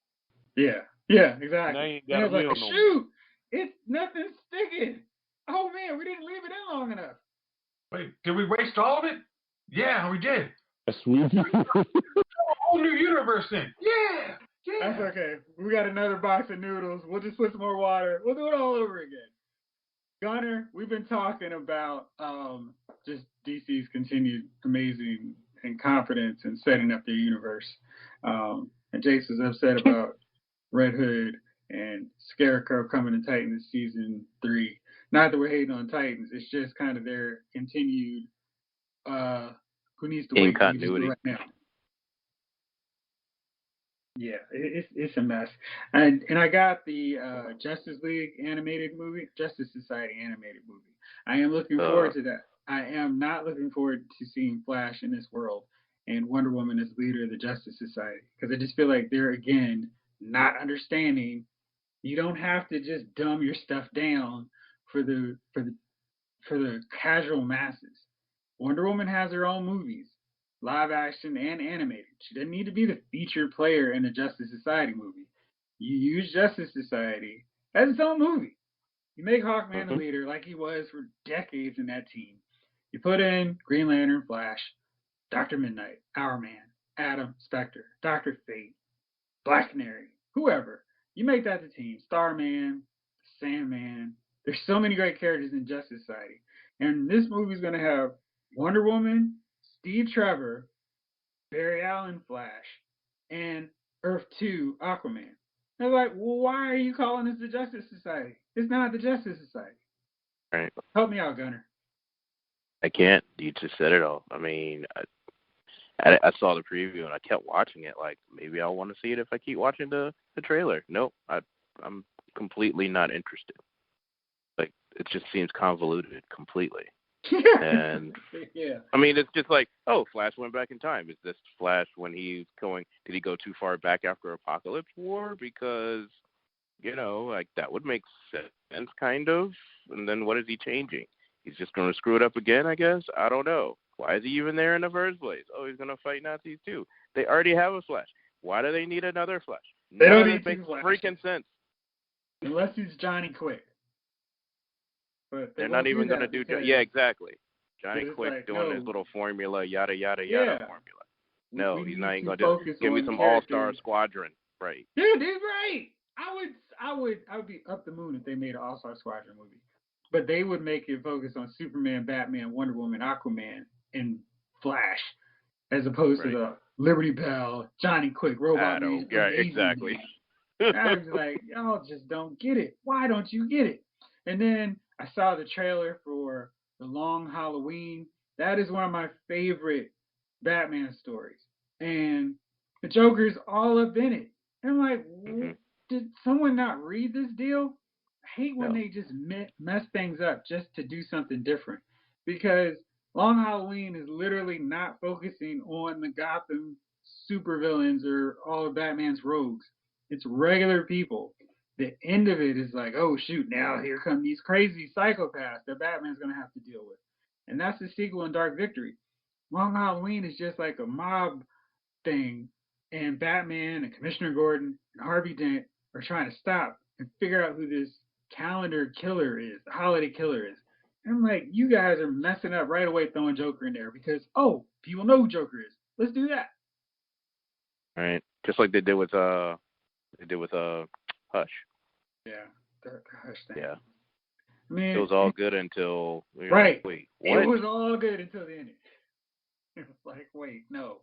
Speaker 1: Yeah,
Speaker 3: And I
Speaker 1: exactly.
Speaker 3: ain't
Speaker 1: And
Speaker 3: got
Speaker 1: it
Speaker 3: a
Speaker 1: was like,
Speaker 3: meal no more.
Speaker 1: shoot, it's nothing sticking. Oh man, we didn't leave it in long enough.
Speaker 2: Wait, did we waste all of it? Yeah, we did.
Speaker 3: That's sweet.
Speaker 2: A whole new universe then. Yeah,
Speaker 1: That's
Speaker 2: yeah.
Speaker 1: okay. We got another box of noodles. We'll just put some more water. We'll do it all over again. Gunner, we've been talking about just DC's continued amazing and confidence in setting up their universe. And Jayce is upset about Red Hood and Scarecrow coming to Titans season 3. Not that we're hating on Titans, it's just kind of their continued who needs to wait? We just do it right now. Yeah, it's a mess. And I got the Justice League animated movie, Justice Society animated movie. I am looking forward to that. I am not looking forward to seeing Flash in this world and Wonder Woman as leader of the Justice Society, because I just feel like they're again not understanding. You don't have to just dumb your stuff down for the casual masses. Wonder Woman has her own movies, live action and animated. She doesn't need to be the featured player in a Justice Society movie. You use Justice Society as its own movie. You make Hawkman the leader like he was for decades in that team. You put in Green Lantern, Flash, Dr. Midnight, Hourman, Adam, Spectre, Dr. Fate, Black Canary, whoever. You make that the team. Starman, Sandman. There's so many great characters in Justice Society. And this movie's going to have Wonder Woman, Steve Trevor, Barry Allen Flash, and Earth 2 Aquaman. They're like, well, why are you calling this the Justice Society? It's not the Justice Society.
Speaker 4: Right.
Speaker 1: Help me out, Gunner.
Speaker 4: I can't. You just said it all. I mean, I saw the preview and I kept watching it. Like, maybe I'll want to see it if I keep watching the trailer. Nope. I'm completely not interested. Like, it just seems convoluted completely. And
Speaker 1: yeah.
Speaker 4: I mean, it's just like, oh, Flash went back in time. Is this Flash when he's going? Did he go too far back after Apocalypse War? Because, you know, like that would make sense, kind of. And then what is he changing? He's just going to screw it up again, I guess. I don't know. Why is he even there in the first place? Oh, he's going to fight Nazis too. They already have a Flash. Why do they need another Flash?
Speaker 1: They
Speaker 4: None
Speaker 1: don't
Speaker 4: of
Speaker 1: need
Speaker 4: this makes
Speaker 1: two Flashes.
Speaker 4: freaking sense.
Speaker 1: Unless he's Johnny Quick. But
Speaker 4: they're not even going to do. Yeah, exactly. Johnny Quick
Speaker 1: like,
Speaker 4: doing his little formula, yada yada yada formula. No, he's not even going to just give me some all-star squadron, right?
Speaker 1: Dude, he's right. I would be up the moon if they made an all-star squadron movie, but they would make it focus on Superman, Batman, Wonder Woman, Aquaman, and Flash, as opposed to the Liberty Bell, Johnny Quick, Robot Man.
Speaker 4: Yeah, exactly.
Speaker 1: I was like, y'all just don't get it. Why don't you get it? And then I saw the trailer for The Long Halloween. That is one of my favorite Batman stories. And the Joker's all up in it. And I'm like, did someone not read this deal? I hate when they just mess things up just to do something different. Because Long Halloween is literally not focusing on the Gotham supervillains or all of Batman's rogues. It's regular people. The end of it is like, oh shoot, now here come these crazy psychopaths that Batman's gonna have to deal with. And that's the sequel in Dark Victory. Long Halloween is just like a mob thing, and Batman and Commissioner Gordon and Harvey Dent are trying to stop and figure out who this calendar killer is, the holiday killer is. And I'm like, you guys are messing up right away throwing Joker in there because, oh, people know who Joker is. Let's do that.
Speaker 4: Right. Just like they did with Hush.
Speaker 1: Yeah, the Hush thing.
Speaker 4: Yeah.
Speaker 1: I mean,
Speaker 4: it was all good until
Speaker 1: right.
Speaker 4: Wait, what?
Speaker 1: It was all good until the end. It was like, wait, no,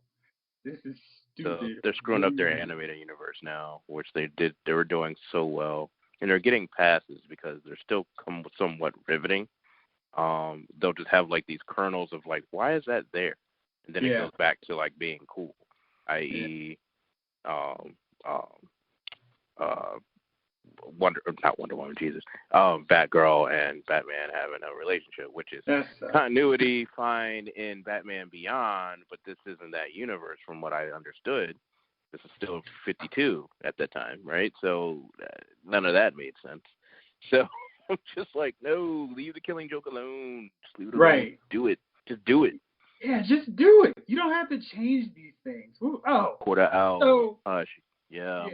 Speaker 1: this is stupid.
Speaker 4: So they're screwing up their animated universe now, which they were doing so well, and they're getting passes because they're still somewhat riveting. They'll just have like these kernels of like, why is that there? And then it goes back to like being cool. i.e., not Wonder Woman, Jesus, Batgirl and Batman having a relationship, which is continuity fine in Batman Beyond, but this isn't that universe from what I understood. This is still 52 at that time, right? So none of that made sense. So I'm just like, no, leave the Killing Joke alone. Just leave it alone. Do it. Just do it.
Speaker 1: Yeah, just do it. You don't have to change these things.
Speaker 4: Quarter hour. I'm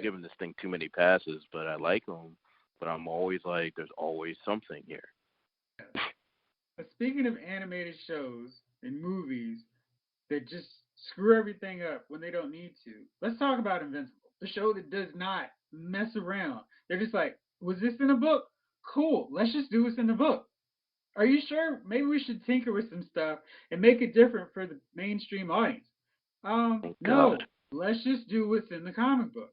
Speaker 4: giving this thing too many passes, but I like them. But I'm always like, there's always something here.
Speaker 1: But speaking of animated shows and movies that just screw everything up when they don't need to, let's talk about Invincible, the show that does not mess around. They're just like, was this in a book? Cool, let's just do what's in the book. Are you sure? Maybe we should tinker with some stuff and make it different for the mainstream audience. No, let's just do what's in the comic book.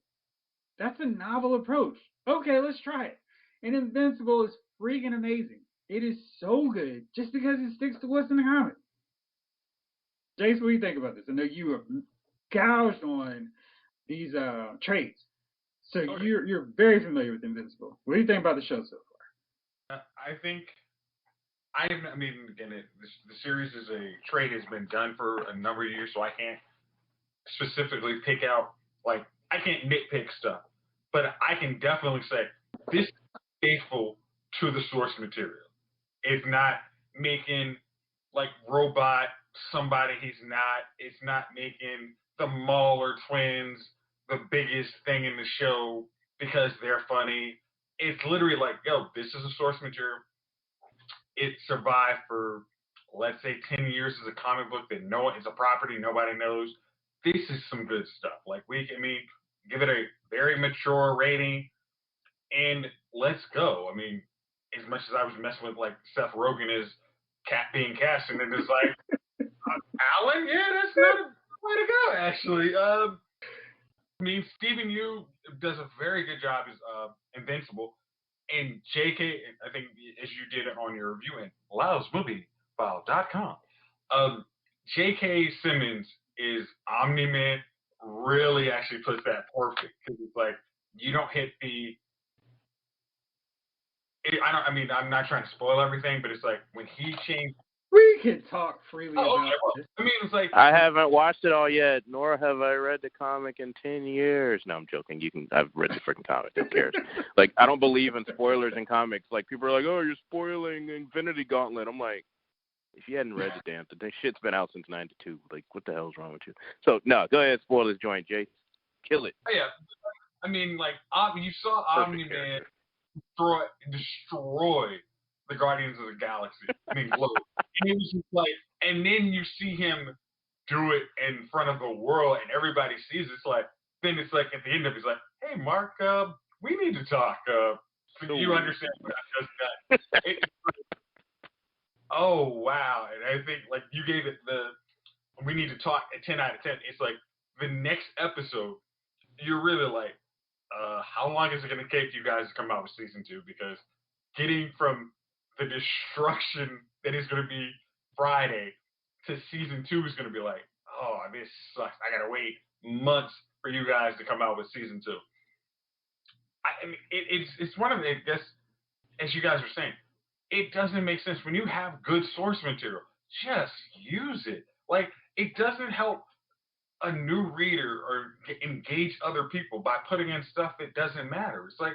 Speaker 1: That's a novel approach. Okay, let's try it. And Invincible is freaking amazing. It is so good just because it sticks to what's in the comic. Jayce, what do you think about this? I know you have gouged on these traits, so you're very familiar with Invincible. What do you think about the show so far?
Speaker 2: I mean, again, the series is a trade has been done for a number of years, so I can't specifically pick out, like, I can't nitpick stuff, but I can definitely say this is faithful to the source material. It's not making, like, Robot somebody he's not. It's not making the Mauler twins the biggest thing in the show because they're funny. It's literally like, yo, this is a source material. It survived for, let's say, 10 years as a comic book that it's a property nobody knows. This is some good stuff. Like, give it a very mature rating, and let's go. I mean, as much as I was messing with, like, Seth Rogen as being cast, and then it's like, Alan? Yeah, that's not a way to go, actually. I mean, Stephen Yu does a very good job as Invincible. And JK, I think, as you did it on your review in LowsMovieFile.com, JK Simmons is Omni-Man, really actually puts that perfect. Because it's like, you don't hit I'm not trying to spoil everything, but it's like, when he changed.
Speaker 1: We can talk freely about this.
Speaker 2: I mean, it's like,
Speaker 4: I haven't watched it all yet, nor have I read the comic in 10 years. No, I'm joking. I've read the freaking comic. Who cares? Like, I don't believe in spoilers in comics. Like, people are like, oh, you're spoiling Infinity Gauntlet. I'm like, if you hadn't read the damn thing, shit's been out since 92. Like, what the hell's wrong with you? So, no, go ahead, spoil this joint, Jay. Kill it.
Speaker 2: Yeah. I mean, like, you saw Omni-Man destroy the Guardians of the Galaxy. I mean, globe. And it was just like, and then you see him do it in front of the world, and everybody sees it. It's like, then it's like at the end of it, it's like, hey, Mark, we need to talk. So you understand what I just got? Oh wow! And I think, like, you gave it we need to talk at 10 out of 10. It's like the next episode, you're really like, how long is it going to take you guys to come out with season 2? Because getting from the destruction that is going to be Friday to season 2 is going to be like, oh, this sucks. I got to wait months for you guys to come out with season 2. I mean, it's one of the, I guess, as you guys are saying, it doesn't make sense when you have good source material. Just use it. Like, it doesn't help a new reader or engage other people by putting in stuff that doesn't matter. It's like,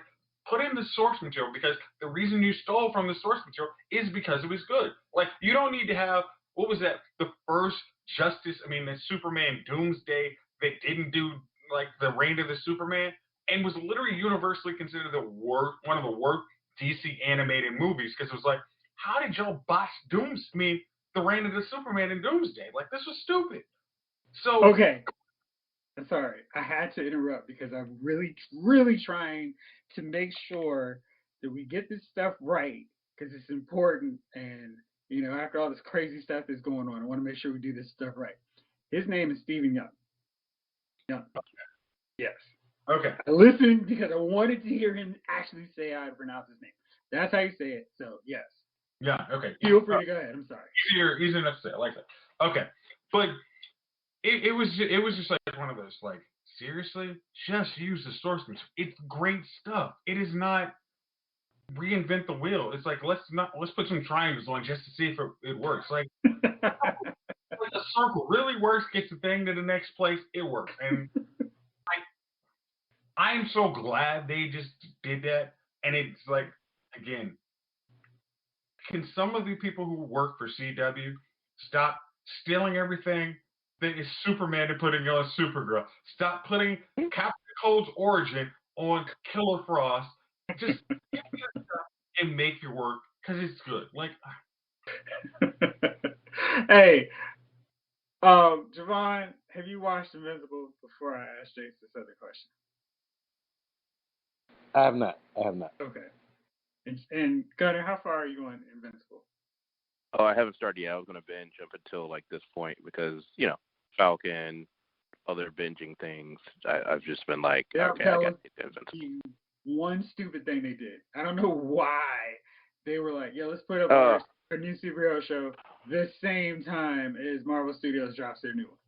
Speaker 2: put in the source material, because the reason you stole from the source material is because it was good. Like, you don't need to have, what was that, the first the Superman Doomsday that didn't do, like, the Reign of the Superman, and was literally universally considered one of the worst DC animated movies, because it was like, how did y'all botch the Reign of the Superman and Doomsday? Like, this was stupid. So
Speaker 1: okay, I'm sorry, I had to interrupt because I'm really, really trying to make sure that we get this stuff right, because it's important. And after all this crazy stuff that's going on, I want to make sure we do this stuff right. His name is Stephen Young. Young. Yes.
Speaker 2: Okay.
Speaker 1: I listened because I wanted to hear him actually say how to pronounce his name. That's how you say it. So yes.
Speaker 2: Yeah. Okay.
Speaker 1: Feel free to go ahead. I'm sorry.
Speaker 2: Easier enough to say. I like that. Okay, but it was just like, like one of those, like, seriously? Just use the source material. It's great stuff. It is not reinvent the wheel. It's like, let's put some triangles on just to see if it works. Like a circle really works, gets the thing to the next place, it works. And I'm so glad they just did that. And it's like, again, can some of the people who work for CW stop stealing everything that is Superman and putting on Supergirl? Stop putting Captain Cold's origin on Killer Frost. Just give me that stuff and make it work because it's good. Like,
Speaker 1: hey, Jovon, have you watched Invincible before I ask Jayce this other question?
Speaker 3: I have not.
Speaker 1: Okay. And Gunner, how far are you on Invincible?
Speaker 4: Oh, I haven't started yet. I was going to binge up until like this point because, you know, Falcon, other binging things. I've just been like, okay, I got to get Invincible.
Speaker 1: One stupid thing they did. I don't know why. They were like, yeah, let's put up our new superhero show the same time as Marvel Studios drops their new one.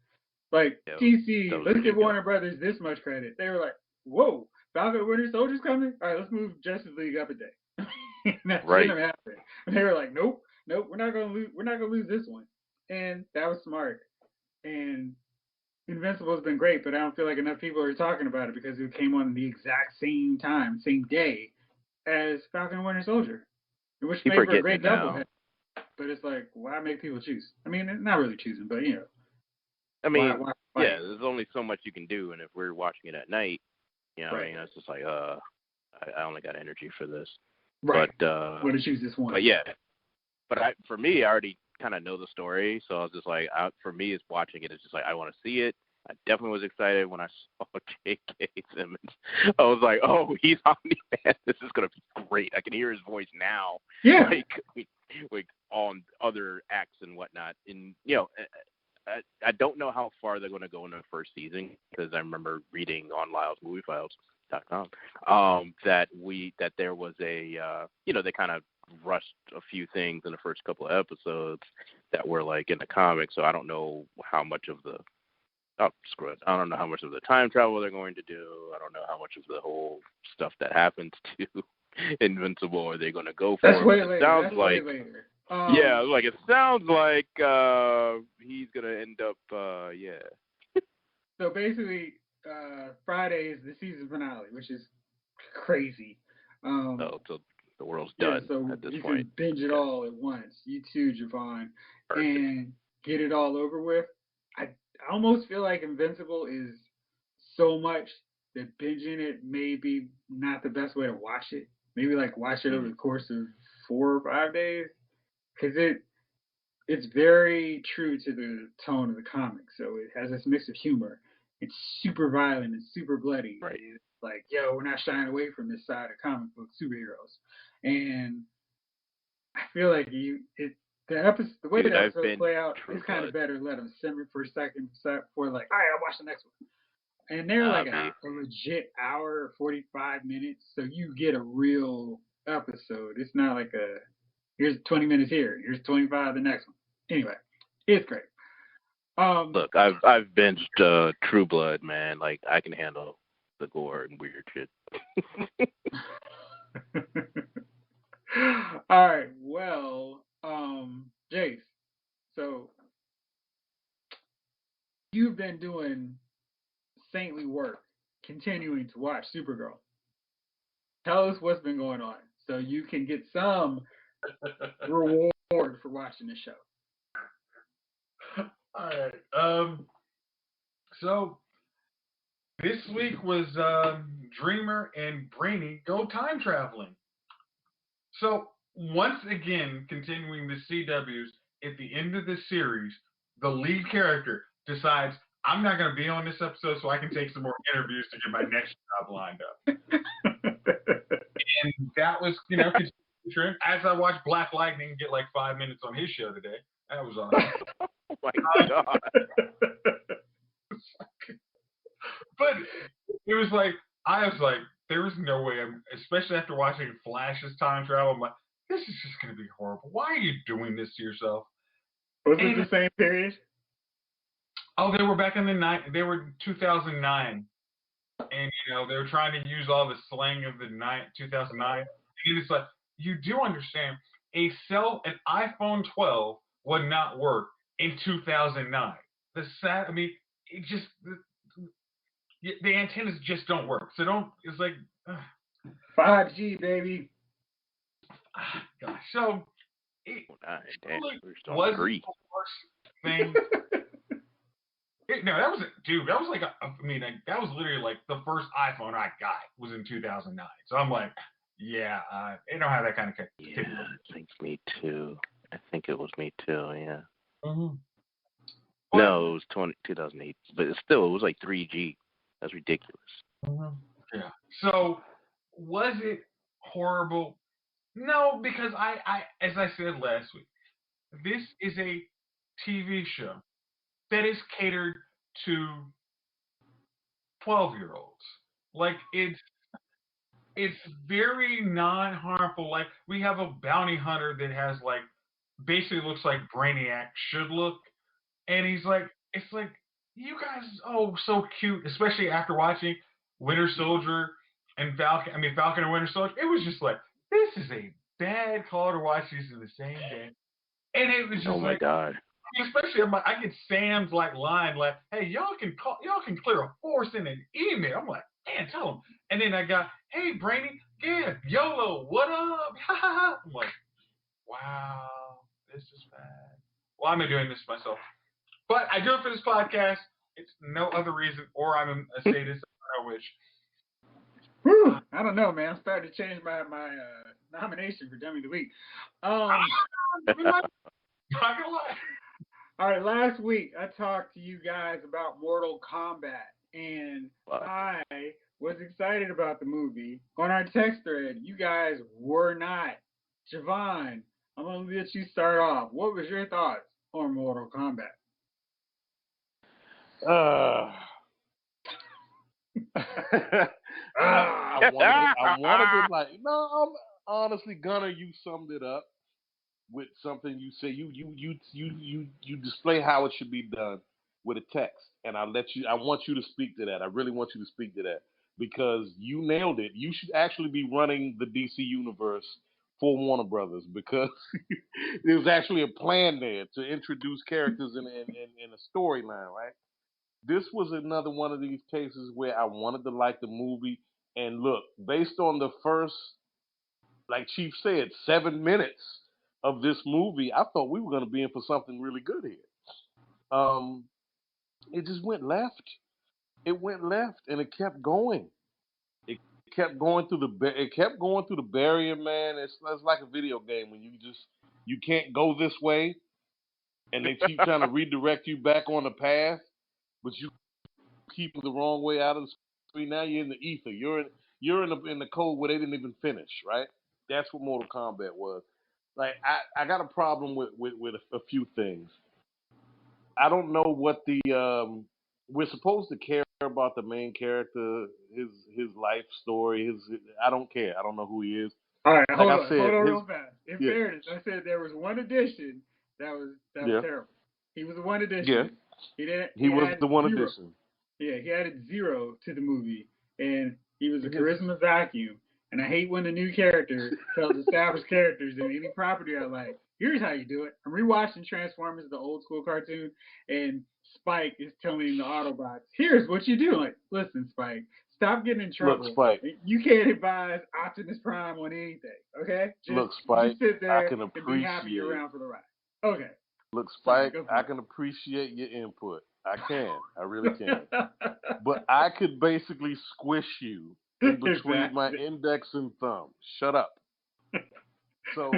Speaker 1: Like, DC, let's give Warner Brothers this much credit. They were like, whoa, Falcon Winter Soldier's coming? All right, let's move Justice League up a day. That didn't happen. And they were like, nope, we're not gonna lose this one. And that was smart. And Invincible has been great, but I don't feel like enough people are talking about it because it came on the exact same time, same day as Falcon and Winter Soldier, which made for a great doubleheader. But it's like, why make people choose? I mean, not really choosing, but you know.
Speaker 4: I mean, why? There's only so much you can do, and if we're watching it at night, you know, I mean, it's just like, I only got energy for this.
Speaker 1: Right.
Speaker 4: But
Speaker 1: want to choose this one.
Speaker 4: But yeah, for me, I already kind of know the story, so I was just like, for me, it's watching it. It's just like I want to see it. I definitely was excited when I saw J.K. Simmons. I was like, oh, he's Omni-Man. This is gonna be great. I can hear his voice now.
Speaker 1: Yeah.
Speaker 4: Like on other acts and whatnot. And you know, I don't know how far they're going to go in the first season because I remember reading on LylesMovieFiles.com that there was a they kind of rushed a few things in the first couple of episodes that were like in the comics, so I don't know how much of the I don't know how much of the time travel they're going to do. I don't know how much of the whole stuff that happens to Invincible are they going to go for.
Speaker 1: That's way later. Sounds like later.
Speaker 4: It sounds like he's gonna end up
Speaker 1: So basically, Friday is the season finale, which is crazy.
Speaker 4: So the world's done
Speaker 1: so
Speaker 4: at this
Speaker 1: you
Speaker 4: point.
Speaker 1: Can binge it all at once. You too, Jovon, and get it all over with. I almost feel like Invincible is so much that binging it may be not the best way to watch it. Maybe like watch it over the course of 4 or 5 days. Because it's very true to the tone of the comic. So it has this mix of humor. It's super violent and super bloody.
Speaker 4: Right.
Speaker 1: It's like, yo, we're not shying away from this side of comic book superheroes. And I feel like the way the episodes play out is kind of better. Let them simmer for a second before like, all right, I'll watch the next one. And they're like a legit hour or 45 minutes. So you get a real episode. It's not like here's 20 minutes here. Here's 25 the next one. Anyway, it's great.
Speaker 4: Look, I've binged True Blood, man. Like I can handle the gore and weird shit.
Speaker 1: All right. Well, Jayce. So you've been doing saintly work, continuing to watch Supergirl. Tell us what's been going on, so you can get some reward for watching the show.
Speaker 2: All right. So this week was Dreamer and Brainy go time traveling. So once again, continuing the CWs, at the end of the series, the lead character decides, I'm not going to be on this episode so I can take some more interviews to get my next job lined up. And that was, as I watched Black Lightning get like 5 minutes on his show today. That was awesome.
Speaker 4: Oh my God.
Speaker 2: But it was like, I was like, there was no way, especially after watching Flash's time travel, I'm like, this is just going to be horrible. Why are you doing this to yourself?
Speaker 1: Was it the same period?
Speaker 2: Oh, they were back in the they were 2009, and they were trying to use all the slang of the 2009. And it's like you do understand an iPhone 12 would not work in 2009. I mean, it just the antennas just don't work. So don't. It's like
Speaker 1: 5G, baby.
Speaker 2: Gosh, so it
Speaker 4: was
Speaker 2: the worst thing. No, that was dude. That was like that was literally like the first iPhone I got was in 2009. So I'm like, yeah, they don't have that kind of capability.
Speaker 4: Yeah, I think me too. I think it was me too. Yeah.
Speaker 2: Mm-hmm.
Speaker 4: No, it was 2008, but it was like 3G. That's ridiculous.
Speaker 2: Mm-hmm. Yeah. So was it horrible? No, because I as I said last week, this is a TV show that is catered to 12-year-olds. Like it's very non-harmful. Like we have a bounty hunter that has like basically looks like Brainiac should look, and he's like, it's like you guys, so cute, especially after watching Winter Soldier and Falcon. I mean Falcon and Winter Soldier. It was just like this is a bad call to watch these in the same day, and it was just
Speaker 4: oh my God.
Speaker 2: Especially, I get Sam's line like, "Hey, y'all can clear a force in an email." I'm like, "Man, tell them." And then I got, "Hey, Brainy, yeah, YOLO, what up?" I'm like, "Wow, this is bad." Well, I'm not doing this myself, but I do it for this podcast. It's no other reason, or I'm a sadist. I wish.
Speaker 1: Whew, I don't know, man. I'm starting to change my nomination for Dummy of the Week.
Speaker 2: Not gonna lie.
Speaker 1: All right, last week I talked to you guys about Mortal Kombat, and I was excited about the movie. On our text thread, you guys were not. Jovon, I'm going to let you start off. What was your thoughts on Mortal Kombat?
Speaker 3: I wanted to I'm honestly, Gunner, you summed it up with something you say. You display how it should be done with a text, and I want you to speak to that. I really want you to speak to that because you nailed it. You should actually be running the DC universe for Warner Brothers because there was actually a plan there to introduce characters in a storyline, right? This was another one of these cases where I wanted to like the movie, and look, based on the first, like Chief said, 7 minutes of this movie, I thought we were going to be in for something really good here. It just went left. It went left, and it kept going. It kept going through the barrier, man. It's like a video game when you can't go this way, and they keep trying to redirect you back on the path, but you keep the wrong way out of the screen. Now you're in the ether. You're in the code where they didn't even finish, right? That's what Mortal Kombat was. Like I got a problem with a few things. I don't know what we're supposed to care about the main character, his life story, I don't care. I don't know who he is.
Speaker 1: All right, hold on real fast. In fairness, I said there was one addition that was terrible. He was the one addition.
Speaker 3: Yeah. He was the one addition.
Speaker 1: Yeah, he added 0 to the movie, and he was a charisma vacuum. And I hate when the new character tells established characters in any property I like, here's how you do it. I'm rewatching Transformers, the old school cartoon, and Spike is telling the Autobots, here's what you do. Like, listen, Spike, stop getting in trouble.
Speaker 3: Look, Spike.
Speaker 1: You can't advise Optimus Prime on anything, okay?
Speaker 3: Look, Spike,
Speaker 1: just sit there
Speaker 3: I can
Speaker 1: and be happy you're around for the ride. Okay.
Speaker 3: Look, Spike, I can appreciate your input. I can. I really can. But I could basically squish you in between my index and thumb. Shut up. So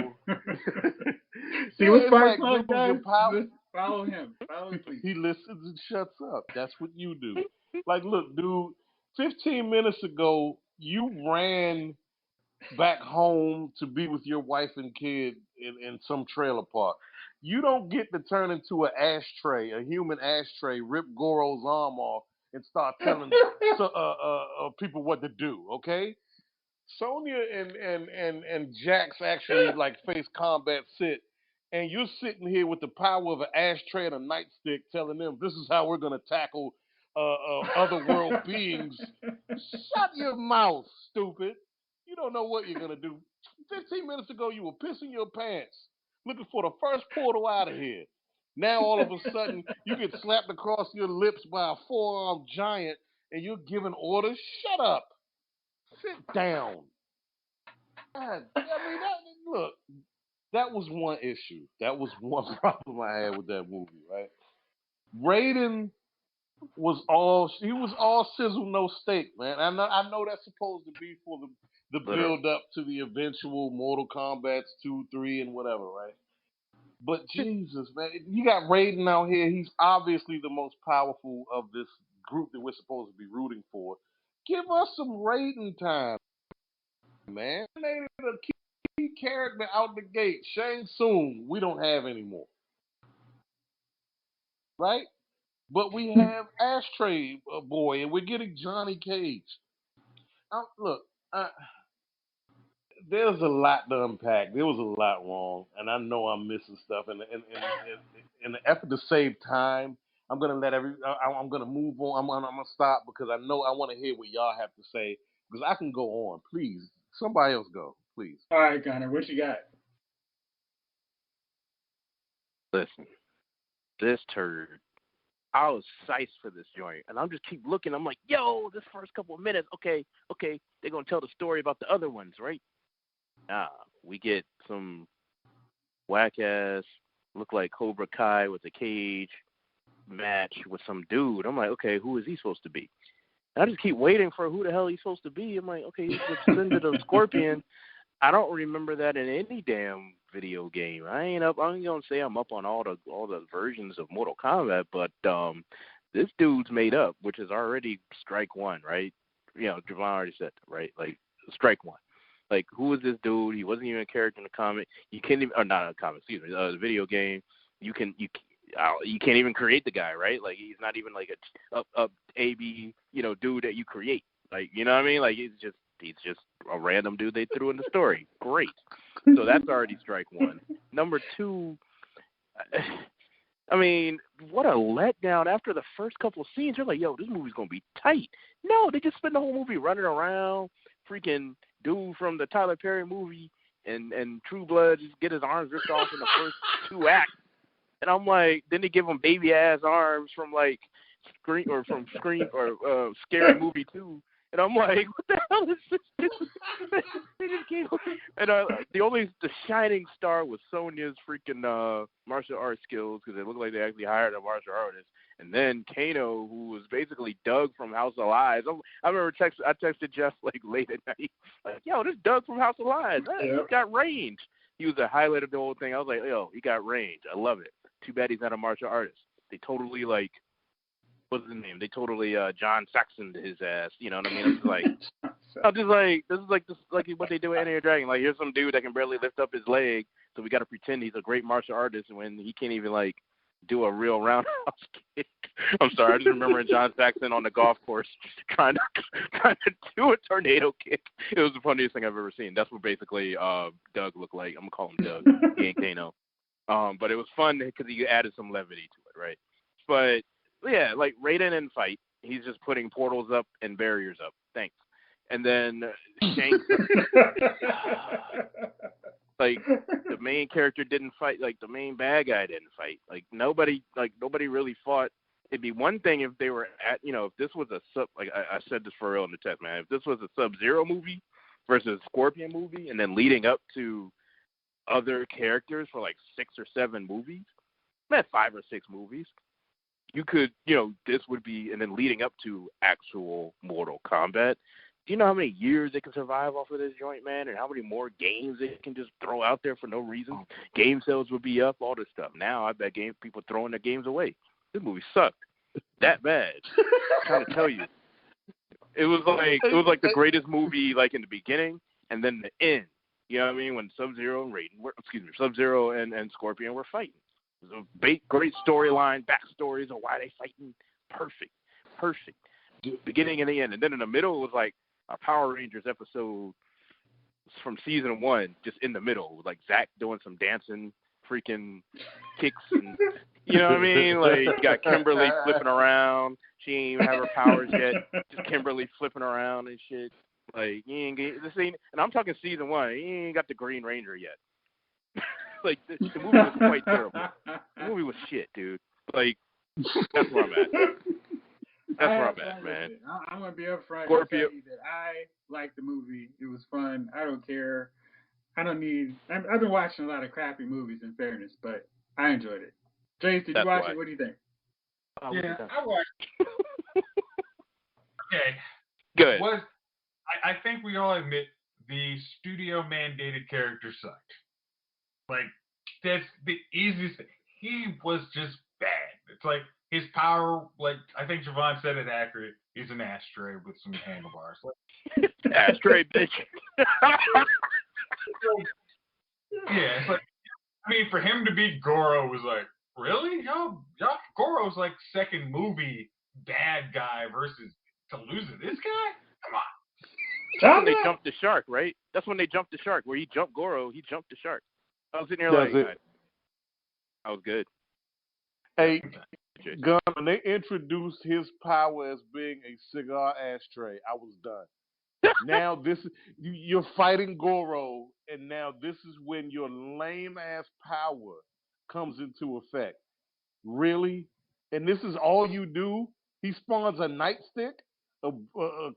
Speaker 1: see what Spike's like, guys? Follow him. Follow him, please.
Speaker 3: He listens and shuts up. That's what you do. Like, look, dude, 15 minutes ago, you ran back home to be with your wife and kid in some trailer park. You don't get to turn into an ashtray, a human ashtray, rip Goro's arm off, and start telling people what to do. Okay, Sonya and Jax actually like face combat sit and you're sitting here with the power of an ashtray and a nightstick telling them this is how we're going to tackle other world beings. Shut your mouth, stupid. You don't know what you're going to do. 15 minutes ago, you were pissing your pants, looking for the first portal out of here. Now, all of a sudden, you get slapped across your lips by a four-armed giant, and you're giving orders. Shut up. Sit down. God, look, that was one issue. That was one problem I had with that movie, right? Raiden was all sizzle, no steak, man. I know that's supposed to be for the build up to the eventual Mortal Kombat 2, 3, and whatever, right? But Jesus, man, you got Raiden out here. He's obviously the most powerful of this group that we're supposed to be rooting for. Give us some Raiden time, man. They a key character out the gate. Shang Tsung, we don't have anymore, right? But we have Ashtray Boy, and we're getting Johnny Cage. Look, there's a lot to unpack. There was a lot wrong, and I know I'm missing stuff. And in the effort to save time, I'm gonna I'm gonna move on. I'm gonna stop because I know I want to hear what y'all have to say because I can go on. Please, somebody else go, please.
Speaker 1: All right, Connor, what you got?
Speaker 4: Listen, this turd. I was psyched for this joint, and I'm just keep looking. I'm like, yo, this first couple of minutes, okay, they're gonna tell the story about the other ones, right? We get some whack ass, look like Cobra Kai with a cage match with some dude. I'm like, okay, who is he supposed to be? And I just keep waiting for who the hell he's supposed to be. I'm like, okay, he's the descendant of Scorpion. I don't remember that in any damn video game. I ain't gonna say I'm up on all the versions of Mortal Kombat, but this dude's made up, which is already strike one, right? You know, Jovon already said that, right? Like strike one. Like, who is this dude? He wasn't even a character in the comic. You can't even, or not a comic, excuse me, the video game. You can't even create the guy, right? Like, he's not even like a AB, dude that you create. Like, you know what I mean? Like, he's just a random dude they threw in the story. Great. So that's already strike one. Number two, I mean, what a letdown. After the first couple of scenes, you're like, yo, this movie's going to be tight. No, they just spend the whole movie running around, freaking dude from the Tyler Perry movie and True Blood just get his arms ripped off in the first two acts. And I'm like, then they give him baby ass arms from like Scream or Scary Movie 2. And I'm like, what the hell is this dude? They just came, and the shining star was Sonya's freaking martial arts skills because it looked like they actually hired a martial artist. And then Kano, who was basically Doug from House of Lies. I remember I texted Jeff like late at night, like, yo, this Doug from House of Lies. He got range. He was the highlight of the whole thing. I was like, yo, he got range. I love it. Too bad he's not a martial artist. They totally like, what's his name? They totally John Saxoned his ass. You know what I mean? I'm just like, this is like what they do at Enter the Dragon. Like, here's some dude that can barely lift up his leg, so we got to pretend he's a great martial artist when he can't even like do a real roundhouse kick. I'm sorry, I just remember John Saxon on the golf course trying to do a tornado kick. It was the funniest thing I've ever seen. That's what basically Doug looked like. I'm gonna call him Doug. He ain't Kano. But it was fun because he added some levity to it, right? But yeah, like Raiden in fight, he's just putting portals up and barriers up. Thanks. And then Shanks, like the main character didn't fight. Like the main bad guy didn't fight. Like nobody really fought. It'd be one thing if they were at, if this was a I said this for real in the test, man. If this was a Sub-Zero movie versus a Scorpion movie, and then leading up to other characters for like 6 or 7 movies, 5 or 6 movies. You could, this would be, and then leading up to actual Mortal Kombat. Do you know how many years they can survive off of this joint, man? And how many more games they can just throw out there for no reason? Game sales would be up, all this stuff. Now I bet people throwing their games away. This movie sucked. That bad. I'm trying to tell you. It was like the greatest movie, like in the beginning and then the end. You know what I mean? When Sub-Zero and Scorpion were fighting. It was a great storyline, backstories of why they fighting. Perfect. Beginning and the end. And then in the middle, it was like a Power Rangers episode from season 1, just in the middle, with like Zack doing some dancing freaking kicks and you know what I mean? Like you got Kimberly flipping around. She ain't even have her powers yet. Just Kimberly flipping around and shit. Like you ain't get this ain't, and I'm talking season 1. You ain't got the Green Ranger yet. Like the movie was quite terrible. The movie was shit, dude. Like that's where I'm at. That's where I'm at, man.
Speaker 1: I'm gonna be upfront and
Speaker 4: Scorpio.
Speaker 1: tell you that I liked the movie. It was fun. I don't care. I don't need. I've been watching a lot of crappy movies, in fairness, but I enjoyed it. Jayce, did you watch it? What do you think?
Speaker 2: Yeah, I watched. Okay.
Speaker 4: Good.
Speaker 2: I think we all admit the studio mandated character sucked. Like, that's the easiest thing. He was just bad. It's like his power, like, I think Jovon said it accurate. He's an ashtray with some handlebars. Like,
Speaker 4: ashtray, bitch.
Speaker 2: Yeah, it's like, I mean, for him to beat Goro was like, really? Y'all, Goro's like second movie bad guy versus to lose to this guy? Come on.
Speaker 4: That's when they jumped the shark, right? That's when they jumped the shark. Where he jumped Goro, he jumped the shark. I was sitting there like, that was good.
Speaker 3: Hey, Gunn, when they introduced his power as being a cigar ashtray, I was done. Now you're fighting Goro, and now this is when your lame ass power comes into effect. Really? And this is all you do? He spawns a nightstick, a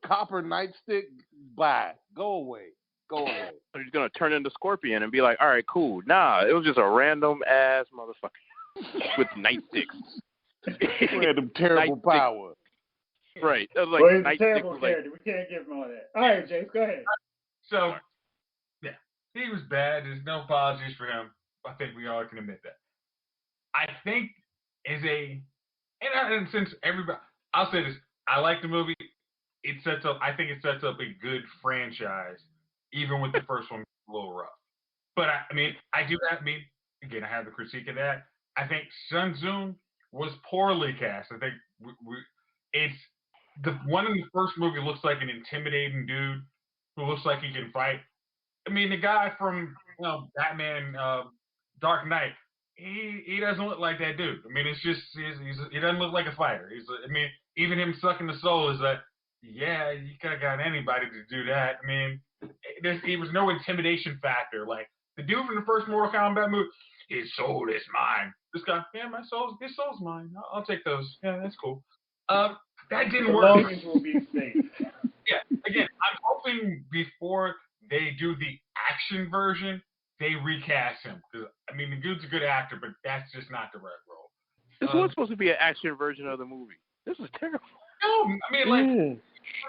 Speaker 3: copper nightstick. Bye. Go away. So
Speaker 4: he's gonna turn into Scorpion and be like, all right, cool. Nah, it was just a random ass motherfucker with nightsticks.
Speaker 3: Random terrible power.
Speaker 4: Right. That was
Speaker 1: Well, he's a terrible character. We can't give him all that. All right, Jayce, go ahead.
Speaker 2: So, yeah, he was bad. There's no apologies for him. I think we all can admit that. I think and since everybody, I'll say this, I like the movie. I think it sets up a good franchise, even with the first one a little rough. But I have the critique of that. I think Sun Tzu was poorly cast. I think it's the one in the first movie looks like an intimidating dude who looks like he can fight. I mean, the guy from Batman, Dark Knight, he doesn't look like that dude. I mean, it's just he doesn't look like a fighter. Even him sucking the soul is that. Yeah, you could have got anybody to do that. I mean, there was no intimidation factor. Like the dude from the first Mortal Kombat movie, his soul is mine. This guy, yeah, his soul's mine. I'll take those. Yeah, that's cool. That didn't work.
Speaker 1: Belongings will be safe.
Speaker 2: Yeah, again, I'm hoping before they do the action version, they recast him. Because I mean, the dude's a good actor, but that's just not the right role.
Speaker 4: This was supposed to be an action version of the movie. This was terrible.
Speaker 2: No, I mean, like.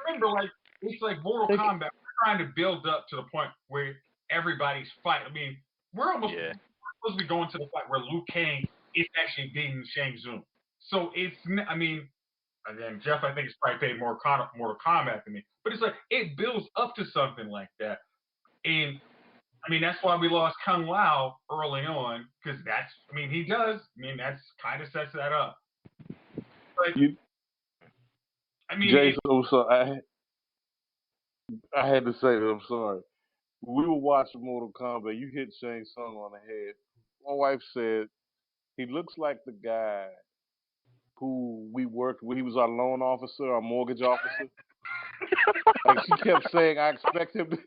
Speaker 2: Remember, like it's like Mortal Kombat. We're trying to build up to the point where everybody's fighting. I mean, we're supposed to be going to the fight where Liu Kang is actually beating Shang Tsung. So it's, I mean, again, Jeff, I think is probably paid more Mortal Kombat than me, but it's like it builds up to something like that. And I mean, that's why we lost Kung Lao early on because he does. I mean, that's kind of sets that up. But,
Speaker 3: Jayce, I had to say that. I'm sorry. We were watching Mortal Kombat. You hit Shang Tsung on the head. My wife said he looks like the guy who we worked with. He was our loan officer, our mortgage officer. Like she kept saying, I expect him to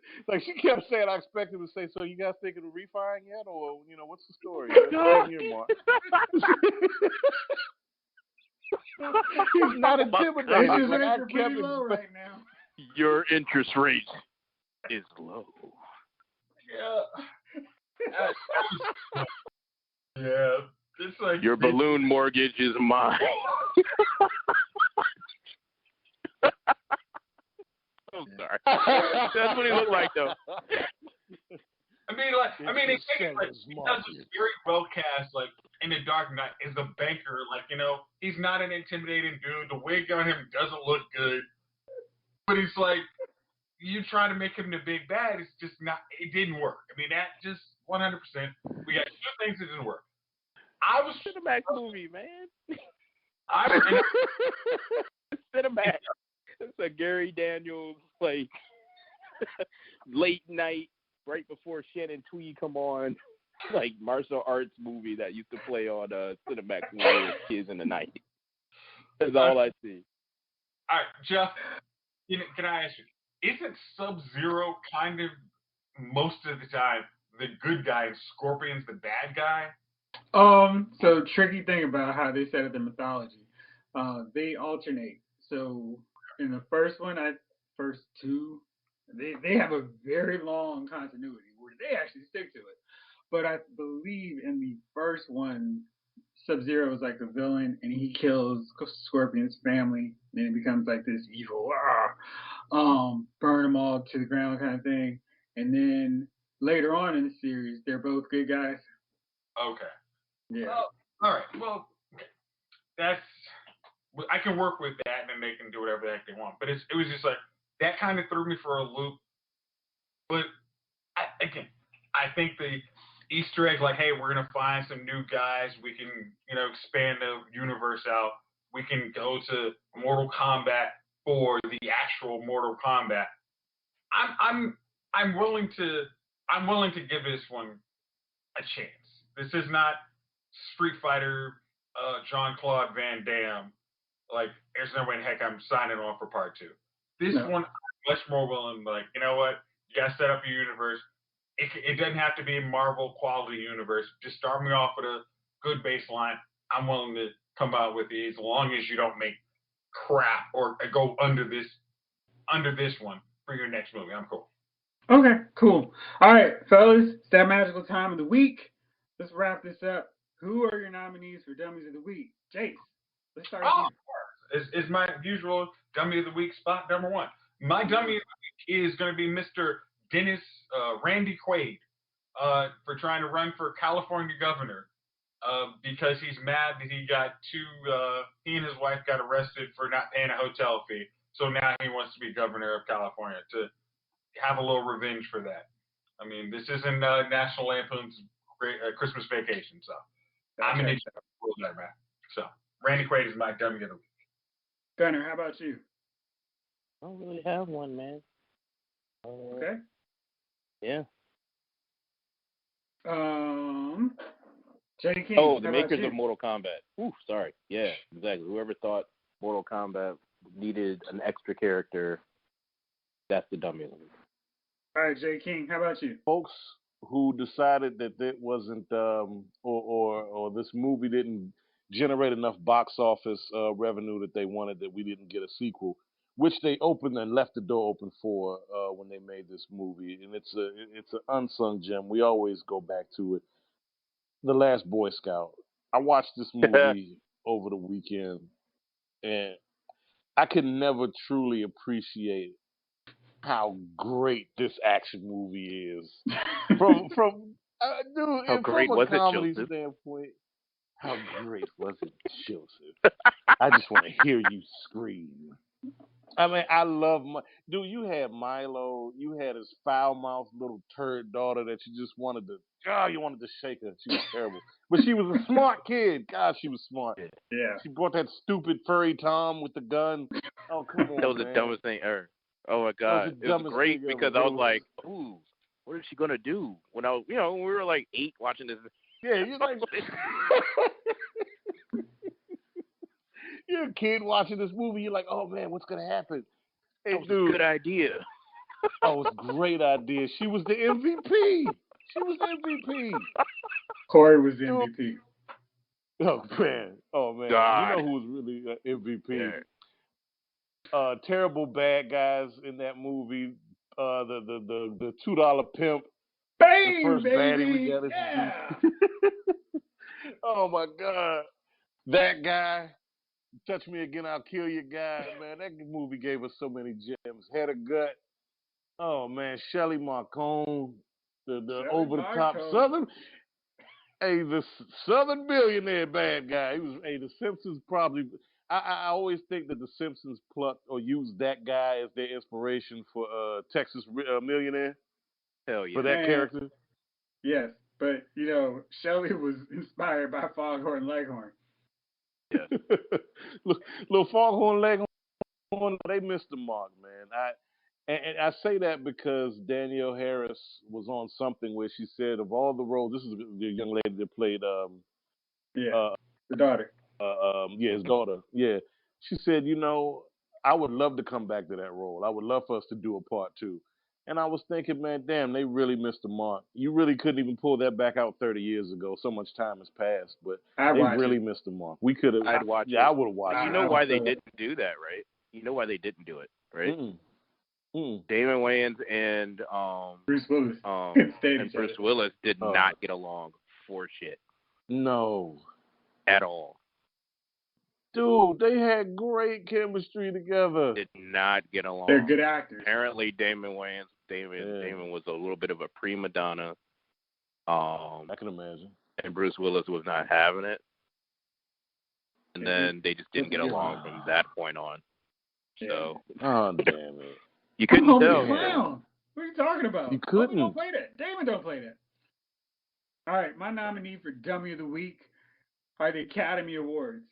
Speaker 3: say, so you guys thinking of refiring yet, or what's the story? Here, Mark. He's not intimidating.
Speaker 1: Like, I kept it low right now.
Speaker 4: Your interest rate is low.
Speaker 2: Yeah. Yeah. It's like
Speaker 4: your balloon mortgage is mine. I'm sorry. That's what he looked like, though.
Speaker 2: He does this very well cast, like in the Dark Knight, is the banker. Like, he's not an intimidating dude. The wig on him doesn't look good, but he's like, you try to make him the big bad. It's just not. It didn't work. I mean, that just 100%. We got two things that didn't work. I was
Speaker 4: Cinemax movie, man. Cinemax. It's a Gary Daniels like late night, right before Shannon Tweed come on. like martial arts movie that used to play on Cinemax when we were kids in the 90s. That's all I see.
Speaker 2: All right, Jeff, can I ask you, isn't Sub-Zero kind of most of the time the good guy and Scorpion's the bad guy?
Speaker 1: So tricky thing about how they set up the mythology, they alternate. So in the first two, they have a very long continuity where they actually stick to it. But I believe in the first one, Sub-Zero is like the villain, and he kills Scorpion's family, and it becomes like this evil, burn them all to the ground kind of thing. And then later on in the series, they're both good guys.
Speaker 2: Okay.
Speaker 1: Yeah.
Speaker 2: Well, all right. Well, that's I can work with that, and then they can do whatever the heck they want. But it was just like that kind of threw me for a loop. But I think the Easter eggs, like, hey, we're gonna find some new guys. We can, expand the universe out. We can go to Mortal Kombat for the actual Mortal Kombat. I'm willing to give this one a chance. This is not Street Fighter, Jean-Claude Van Damme. Like, there's no way in heck I'm signing on for part 2. This one, I'm much more willing. Like, you know what? You gotta set up your universe. It doesn't have to be a Marvel quality universe. Just start me off with a good baseline. I'm willing to come out with it as long as you don't make crap or go under this one for your next movie. I'm cool.
Speaker 1: Okay, cool. All right, fellas, it's that magical time of the week. Let's wrap this up. Who are your nominees for Dummies of the Week? Jayce, let's start with
Speaker 2: you. Is my usual Dummy of the Week spot number 1. My Dummy of the Week is going to be Mr. Dennis Randy Quaid for trying to run for California governor because he's mad that he and his wife got arrested for not paying a hotel fee. So now he wants to be governor of California to have a little revenge for that. I mean, this isn't National Lampoon's Christmas Vacation, so I'm an idiot. So Randy Quaid is my Dummy of the Week.
Speaker 1: Gunner, how about you?
Speaker 4: I don't really have one, man.
Speaker 1: Okay.
Speaker 4: Yeah.
Speaker 1: J. King.
Speaker 4: Oh, the makers of Mortal Kombat. Ooh, sorry. Yeah, exactly. Whoever thought Mortal Kombat needed an extra character, that's the Dummy of the Week.
Speaker 1: All right, J. King, how about you?
Speaker 3: Folks who decided that it wasn't, or this movie didn't generate enough box office revenue that they wanted, that we didn't get a sequel, which they opened and left the door open for when they made this movie, and it's an unsung gem. We always go back to it. The Last Boy Scout. I watched this movie over the weekend, and I could never truly appreciate how great this action movie is. From
Speaker 4: how great was it,
Speaker 3: comedy
Speaker 4: Joseph?
Speaker 3: standpoint, how great was it, Joseph? I just want to hear you scream. I mean, I love you had Milo, you had his foul-mouthed little turd daughter that you just wanted to shake her. She was terrible. But she was a smart kid. God, she was smart.
Speaker 1: Yeah.
Speaker 3: She brought that stupid furry Tom with the gun. Oh, come on,
Speaker 4: that was
Speaker 3: man.
Speaker 4: the dumbest thing ever. Oh my God, it was great because I was like, "Ooh, what is she gonna do?" When I was, when we were like 8 watching this.
Speaker 3: Yeah, you're like, you're a kid watching this movie. You're like, "Oh man, what's gonna happen?" Hey,
Speaker 4: that was a good idea.
Speaker 3: Oh, it's a great idea. She was the MVP. She was the MVP.
Speaker 1: Corey was the MVP.
Speaker 3: Oh man,
Speaker 4: God.
Speaker 3: You know who was really MVP?
Speaker 4: Yeah.
Speaker 3: Terrible bad guys in that movie. The $2 pimp.
Speaker 1: Bang,
Speaker 3: the first
Speaker 1: baby.
Speaker 3: baddie we got.
Speaker 1: Yeah.
Speaker 3: Oh my God, that guy. Touch me again, I'll kill you, guy. Man, that movie gave us so many gems. Head of Gut. Oh man, Shelly Marcone. The over the top Southern. Hey, the Southern billionaire bad guy. He was. Hey, the Simpsons probably. I always think that the Simpsons plucked or used that guy as their inspiration for Texas Millionaire.
Speaker 4: Hell yeah.
Speaker 3: For that character.
Speaker 1: Yes, but Shelly was inspired by Foghorn Leghorn.
Speaker 4: Yeah.
Speaker 3: Little Foghorn Leghorn, they missed the mark, man. And I say that because Danielle Harris was on something where she said of all the roles, this is the young lady that played
Speaker 1: Yeah,
Speaker 3: uh,
Speaker 1: the daughter.
Speaker 3: yeah, his daughter. Yeah, she said, I would love to come back to that role. I would love for us to do a part two. And I was thinking, man, damn, they really missed the mark. You really couldn't even pull that back out 30 years ago. So much time has passed, but
Speaker 1: I
Speaker 3: they
Speaker 1: watch
Speaker 3: really
Speaker 1: it.
Speaker 3: missed the mark. We could have,
Speaker 4: I'd watch
Speaker 3: yeah,
Speaker 4: it.
Speaker 3: I would have watched
Speaker 4: You
Speaker 3: it.
Speaker 4: know
Speaker 1: I
Speaker 4: why
Speaker 1: would
Speaker 4: they
Speaker 1: still.
Speaker 4: didn't do that, right? You know why they didn't do it, right?
Speaker 3: Mm-mm, mm.
Speaker 4: Damon Wayans and
Speaker 1: Bruce Willis. Stand
Speaker 4: and
Speaker 1: each other.
Speaker 4: Bruce Willis did
Speaker 3: Oh,
Speaker 4: not get along for shit
Speaker 3: no.
Speaker 4: at all.
Speaker 3: Dude, they had great chemistry together.
Speaker 4: Did not get
Speaker 1: They're
Speaker 4: along.
Speaker 1: good actors.
Speaker 4: Apparently, Damon was a little bit of a prima donna.
Speaker 3: I can imagine.
Speaker 4: And Bruce Willis was not having it. And then they just didn't get
Speaker 1: Wow.
Speaker 4: along from that point on. So
Speaker 3: Oh, damn it.
Speaker 4: you couldn't
Speaker 1: I'm
Speaker 4: tell.
Speaker 1: Homie Clown. What are you talking about?
Speaker 3: You
Speaker 1: Homie
Speaker 3: couldn't.
Speaker 1: don't play that. Damon don't play that. All right, my nominee for Dummy of the Week are the Academy Awards.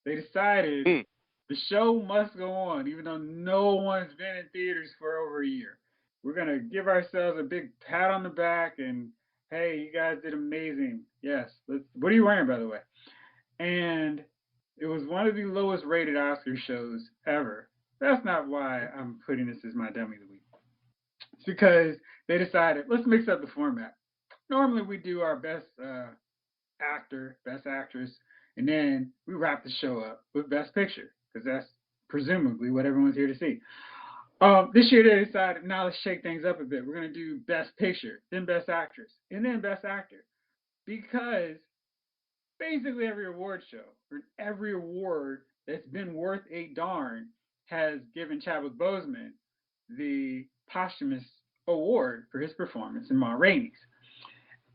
Speaker 1: They decided the show must go on, even though no one's been in theaters for over a year. We're going to give ourselves a big pat on the back and, hey, you guys did amazing. Yes. What are you wearing, by the way? And it was one of the lowest rated Oscar shows ever. That's not why I'm putting this as my Dummy of the Week. It's because they decided, let's mix up the format. Normally we do our best actor, best actress, and then we wrap the show up with Best Picture, because that's presumably what everyone's here to see. This year they decided, now let's shake things up a bit. We're going to do Best Picture, then Best Actress, and then Best Actor. Because basically every award show, or every award that's been worth a darn, has given Chadwick Boseman the posthumous award for his performance in Ma Rainey's.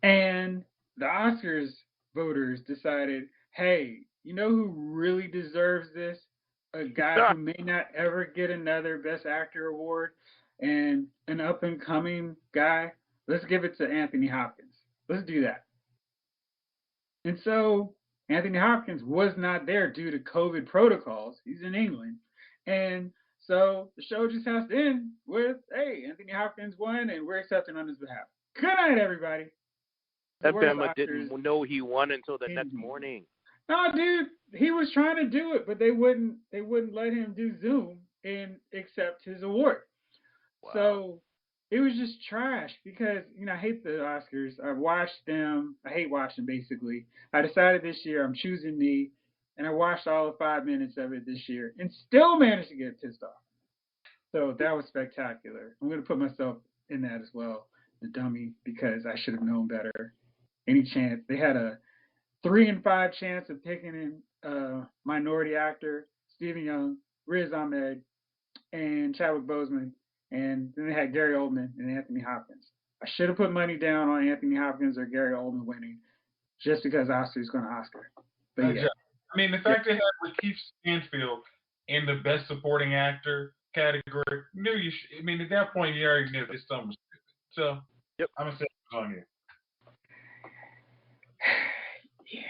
Speaker 1: And the Oscars voters decided, hey, you know who really deserves this? A guy who may not ever get another Best Actor award and an up-and-coming guy. Let's give it to Anthony Hopkins. Let's do that. And so Anthony Hopkins was not there due to COVID protocols. He's in England. And so the show just has to end with, hey, Anthony Hopkins won, and we're accepting on his behalf. Good night, everybody.
Speaker 4: That Bama didn't know he won until the next morning.
Speaker 1: No, dude, he was trying to do it, but they wouldn't let him do Zoom and accept his award. Wow. So it was just trash because, I hate the Oscars. I've watched them. I hate watching, basically. I decided this year I'm choosing me, and I watched all of 5 minutes of it this year and still managed to get pissed off. So that was spectacular. I'm going to put myself in that as well, the dummy, because I should have known better. Any chance. They had a 3 in 5 chance of picking a minority actor, Stephen Young, Riz Ahmed, and Chadwick Boseman. And then they had Gary Oldman and Anthony Hopkins. I should have put money down on Anthony Hopkins or Gary Oldman winning just because Oscar's going to Oscar. But yeah.
Speaker 2: I mean, the fact they had Lakeith Stanfield in the Best Supporting Actor category, at that point, you already knew this something was stupid. So, yep. I'm going to say it on here.
Speaker 1: Yeah,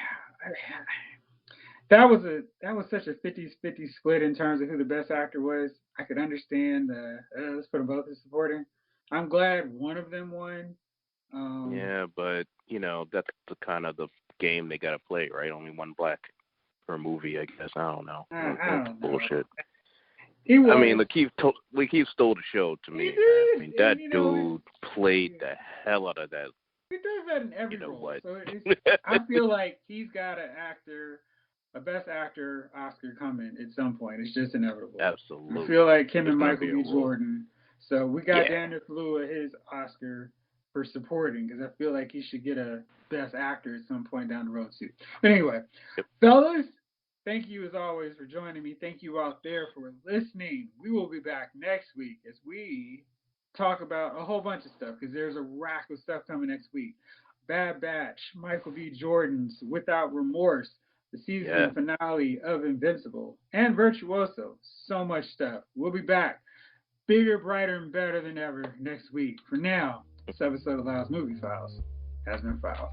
Speaker 1: that was such a 50-50 split in terms of who the best actor was. I could understand let's put them both as supporting. I'm glad one of them won.
Speaker 4: Yeah, but that's the kind of the game they got to play, right? Only one black per movie, I guess. I don't know.
Speaker 1: I don't know.
Speaker 4: Bullshit. Lakeith stole the show to me. I mean, that dude played the hell out of that.
Speaker 1: He does that in every role. What? So I feel like he's got a Best Actor Oscar coming at some point. It's just inevitable.
Speaker 4: Absolutely.
Speaker 1: I feel like him and Michael B. Jordan. So we got Daniel Kaluuya his Oscar for supporting because I feel like he should get a Best Actor at some point down the road too. But anyway, fellas, thank you as always for joining me. Thank you out there for listening. We will be back next week as we talk about a whole bunch of stuff because there's a rack of stuff coming next week. Bad Batch, Michael B. Jordan's Without Remorse, the season finale of Invincible, and Virtuoso. So much stuff. We'll be back bigger, brighter, and better than ever next week. For now, this episode of Lyle's Movie Files has been filed.